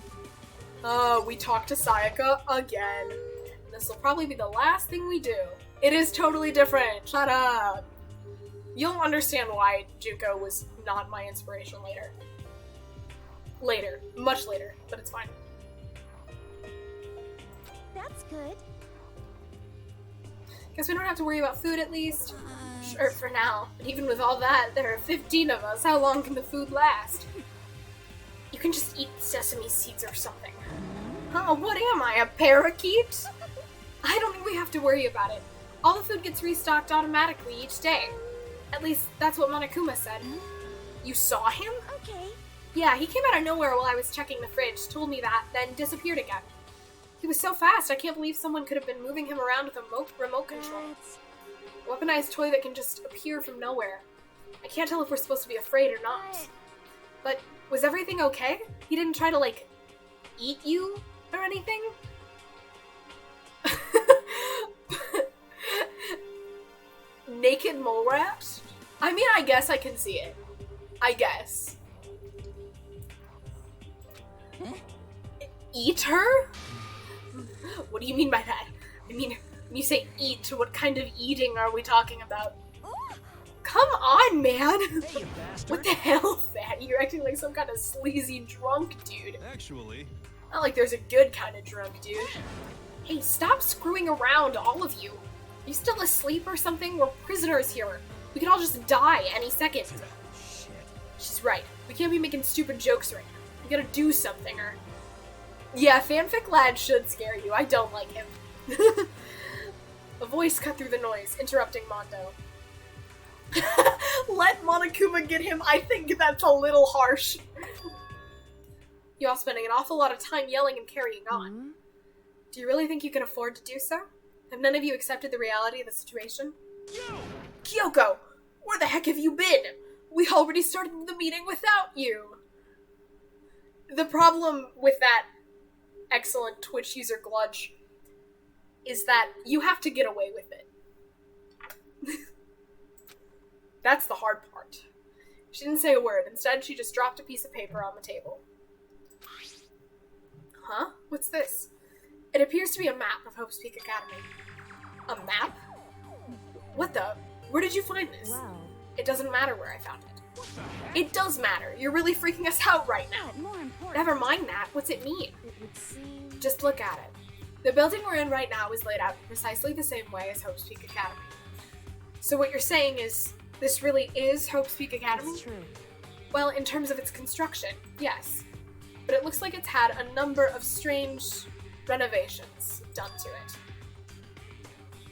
We talked to Sayaka again. This will probably be the last thing we do. It is totally different. Shut up. You'll understand why Junko was not my inspiration later. Later. Much later. But it's fine. that's good. Guess we don't have to worry about food at least. Sure, for now. But even with all that, there are 15 of us. How long can the food last? You can just eat sesame seeds or something. Huh, what am I, a parakeet? I don't think we have to worry about it. All the food gets restocked automatically each day. At least, that's what Monokuma said. You saw him? Okay. Yeah, he came out of nowhere while I was checking the fridge, told me that, then disappeared again. He was so fast, I can't believe someone could have been moving him around with a remote control. A weaponized toy that can just appear from nowhere. I can't tell if we're supposed to be afraid or not. But, was everything okay? He didn't try to, like, eat you or anything? Naked mole rat? I mean, I guess I can see it. I guess. Eat her? What do you mean by that? I mean, when you say eat, what kind of eating are we talking about? Come on, man! Hey, you bastard. What the hell, fatty? You're acting like some kind of sleazy drunk dude. Actually, Not like there's a good kind of drunk dude. Hey, stop screwing around, all of you. Are you still asleep or something? We're prisoners here. We could all just die any second. Shit. She's right. We can't be making stupid jokes right now. We gotta do something, or... Yeah, fanfic lad should scare you. I don't like him. A voice cut through the noise, interrupting Mondo. Let Monokuma get him. I think that's a little harsh. You all spending an awful lot of time yelling and carrying on. Do you really think you can afford to do so? Have none of you accepted the reality of the situation? Kyoko! Where the heck have you been? We already started the meeting without you! The problem with that excellent Twitch user Gludge is that you have to get away with it. That's the hard part. She didn't say a word. Instead, she just dropped a piece of paper on the table. Huh? What's this? It appears to be a map of Hope's Peak Academy. A map? What the? Where did you find this? Wow. It doesn't matter where I found it. It does matter. You're really freaking us out right now. But more important, Never mind that. What's it mean? it would seem... Just look at it. The building we're in right now is laid out in precisely the same way as Hope's Peak Academy. So what you're saying is, this really is Hope's Peak Academy? It's true. Well, in terms of its construction, yes. But it looks like it's had a number of strange renovations done to it.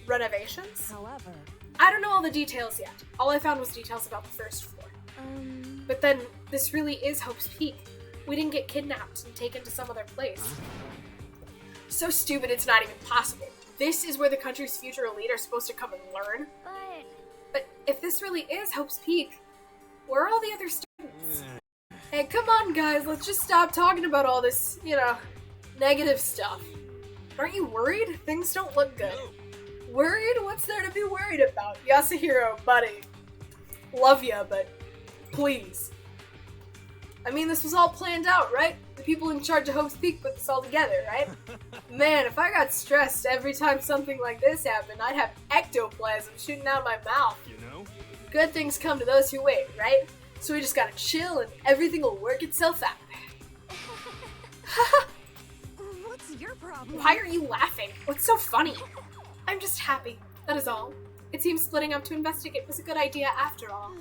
Renovations? However... I don't know all the details yet. All I found was details about the first floor. But then, this really is Hope's Peak. We didn't get kidnapped and taken to some other place. So stupid it's not even possible. This is where the country's future elite are supposed to come and learn. But if this really is Hope's Peak, where are all the other students? Hey, come on guys, let's just stop talking about all this, negative stuff. Aren't you worried? Things don't look good. Worried? What's there to be worried about? Yasuhiro, buddy. Love ya, but please. I mean, this was all planned out, right? The people in charge of Hope's Peak put this all together, right? Man, if I got stressed every time something like this happened, I'd have ectoplasm shooting out my mouth. You know? Good things come to those who wait, right? So we just gotta chill and everything will work itself out. What's your problem? Why are you laughing? What's so funny? I'm just happy, that is all. It seems splitting up to investigate was a good idea after all.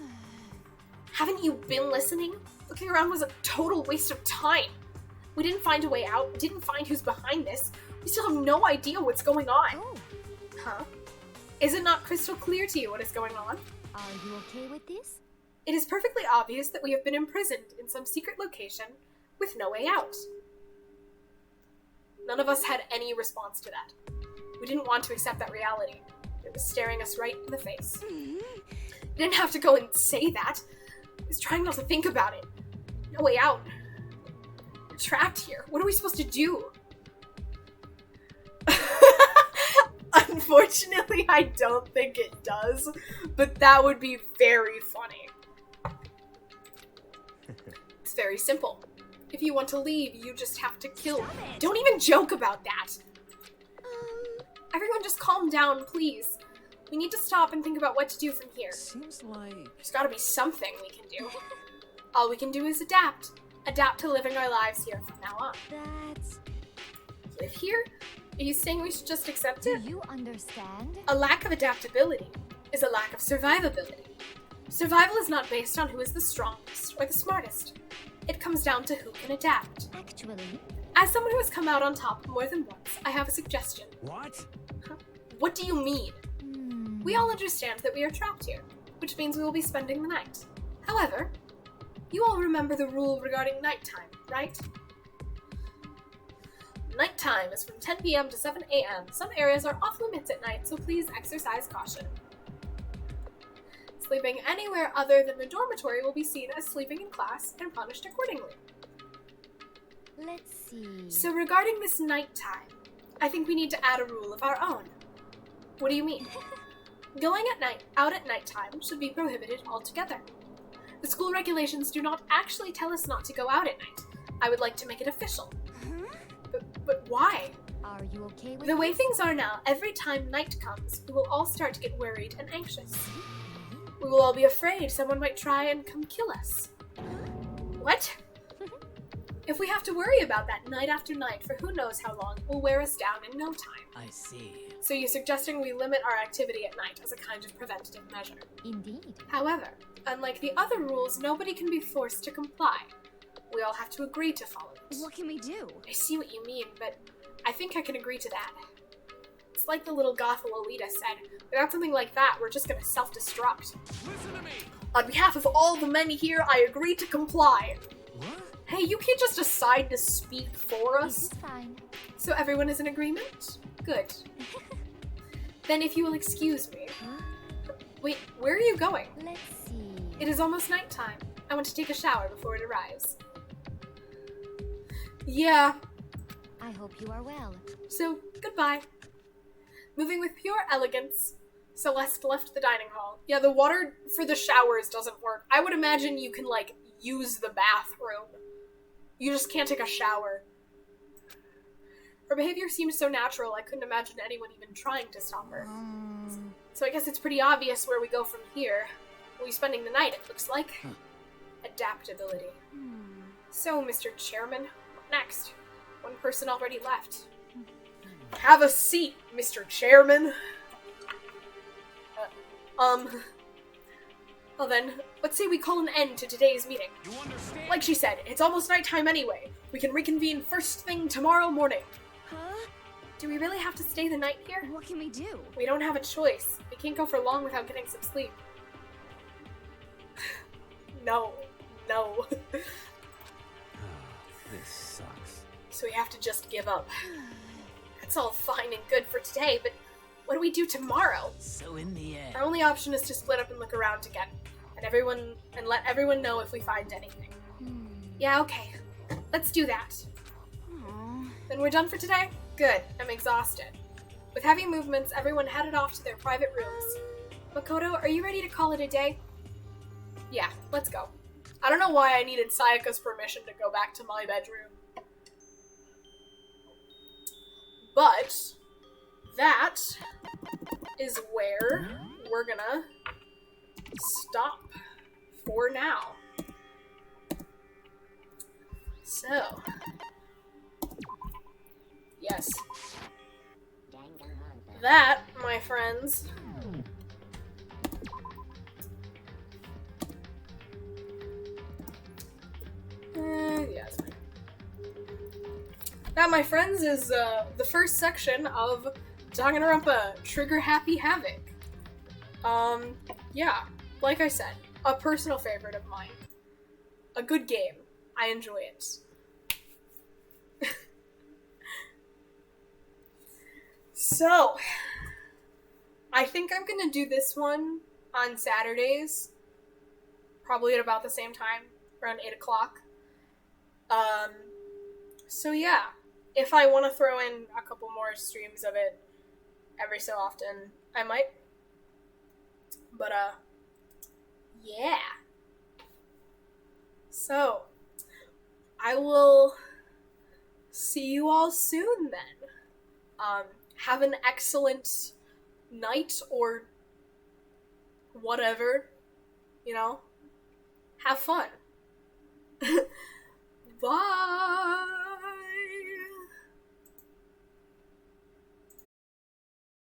Haven't you been listening? Looking around was a total waste of time. We didn't find a way out, didn't find who's behind this. We still have no idea what's going on. Oh, Huh? Is it not crystal clear to you what is going on? are you okay with this? It is perfectly obvious that we have been imprisoned in some secret location with no way out. None of us had any response to that. We didn't want to accept that reality. It was staring us right in the face. You didn't have to go and say that. I was trying not to think about it. No way out. We're trapped here. What are we supposed to do? Unfortunately, I don't think it does, but that would be very funny. It's very simple. If you want to leave, you just have to kill. Don't even joke about that. Everyone just calm down, please. We need to stop and think about what to do from here. Seems like... There's gotta be something we can do. All we can do is adapt. Adapt to living our lives here from now on. That's... Live here? Are you saying we should just accept Do it? you understand? A lack of adaptability is a lack of survivability. Survival is not based on who is the strongest or the smartest. It comes down to who can adapt. Actually, As someone who has come out on top more than once, I have a suggestion. What? What do you mean? We all understand that we are trapped here, which means we will be spending the night. However, you all remember the rule regarding nighttime, right? Nighttime is from 10 p.m. to 7 a.m. Some areas are off limits at night, so please exercise caution. Sleeping anywhere other than the dormitory will be seen as sleeping in class and punished accordingly. let's see. So regarding this nighttime, I think we need to add a rule of our own. What do you mean? Going out at nighttime should be prohibited altogether. The school regulations do not actually tell us not to go out at night. I would like to make it official. But why? Are you okay with The way this? things are now, every time night comes, we will all start to get worried and anxious. We will all be afraid someone might try and come kill us. What? If we have to worry about that night after night for who knows how long, it will wear us down in no time. I see. So you're suggesting we limit our activity at night as a kind of preventative measure. Indeed. However, unlike the other rules, nobody can be forced to comply. We all have to agree to follow it. What can we do? I see what you mean, but I think I can agree to that. It's like the little goth Lolita said. Without something like that, we're just gonna self-destruct. Listen to me! On behalf of all the men here, I agree to comply. What? Hey, you can't just decide to speak for This us. is fine. So everyone is in agreement? Good. Then if you will excuse me. Wait, where are you going? Let's see. It is almost nighttime. I want to take a shower before it arrives. Yeah, I hope you are well. so goodbye. Moving with pure elegance, Celeste left the dining hall. Yeah, the water for the showers doesn't work. I would imagine you can, like, use the bathroom. You just can't take a shower. Her behavior seemed so natural, I couldn't imagine anyone even trying to stop her. So I guess it's pretty obvious where we go from here. We'll be spending the night, it looks like. Adaptability. So, Mr. Chairman, what next? One person already left. Have a seat, Mr. Chairman. Well then, let's say we call an end to today's meeting. You understand? Like she said, it's almost nighttime anyway. We can reconvene first thing tomorrow morning. Huh? Do we really have to stay the night here? What can we do? We don't have a choice. We can't go for long without getting some sleep. No. This sucks. So we have to just give up. That's all fine and good for today, but what do we do tomorrow? So in the end... Our only option is to split up and look around again, and let everyone know if we find anything. Yeah, okay. Let's do that. Then we're done for today? Good. I'm exhausted. With heavy movements, everyone headed off to their private rooms. Makoto, are you ready to call it a day? Yeah, let's go. I don't know why I needed Sayaka's permission to go back to my bedroom. But that is where we're gonna stop for now. So, yes. That, my friends, yes. That, my friends, is the first section of Danganronpa Trigger Happy Havoc. Yeah, like I said, a personal favorite of mine. A good game. I enjoy it. So, I think I'm gonna do this one on Saturdays, probably at about the same time, around 8 o'clock. So yeah, if I want to throw in a couple more streams of it every so often, I might. But, yeah. So, I will see you all soon then. Have an excellent night or whatever, you know? Have fun.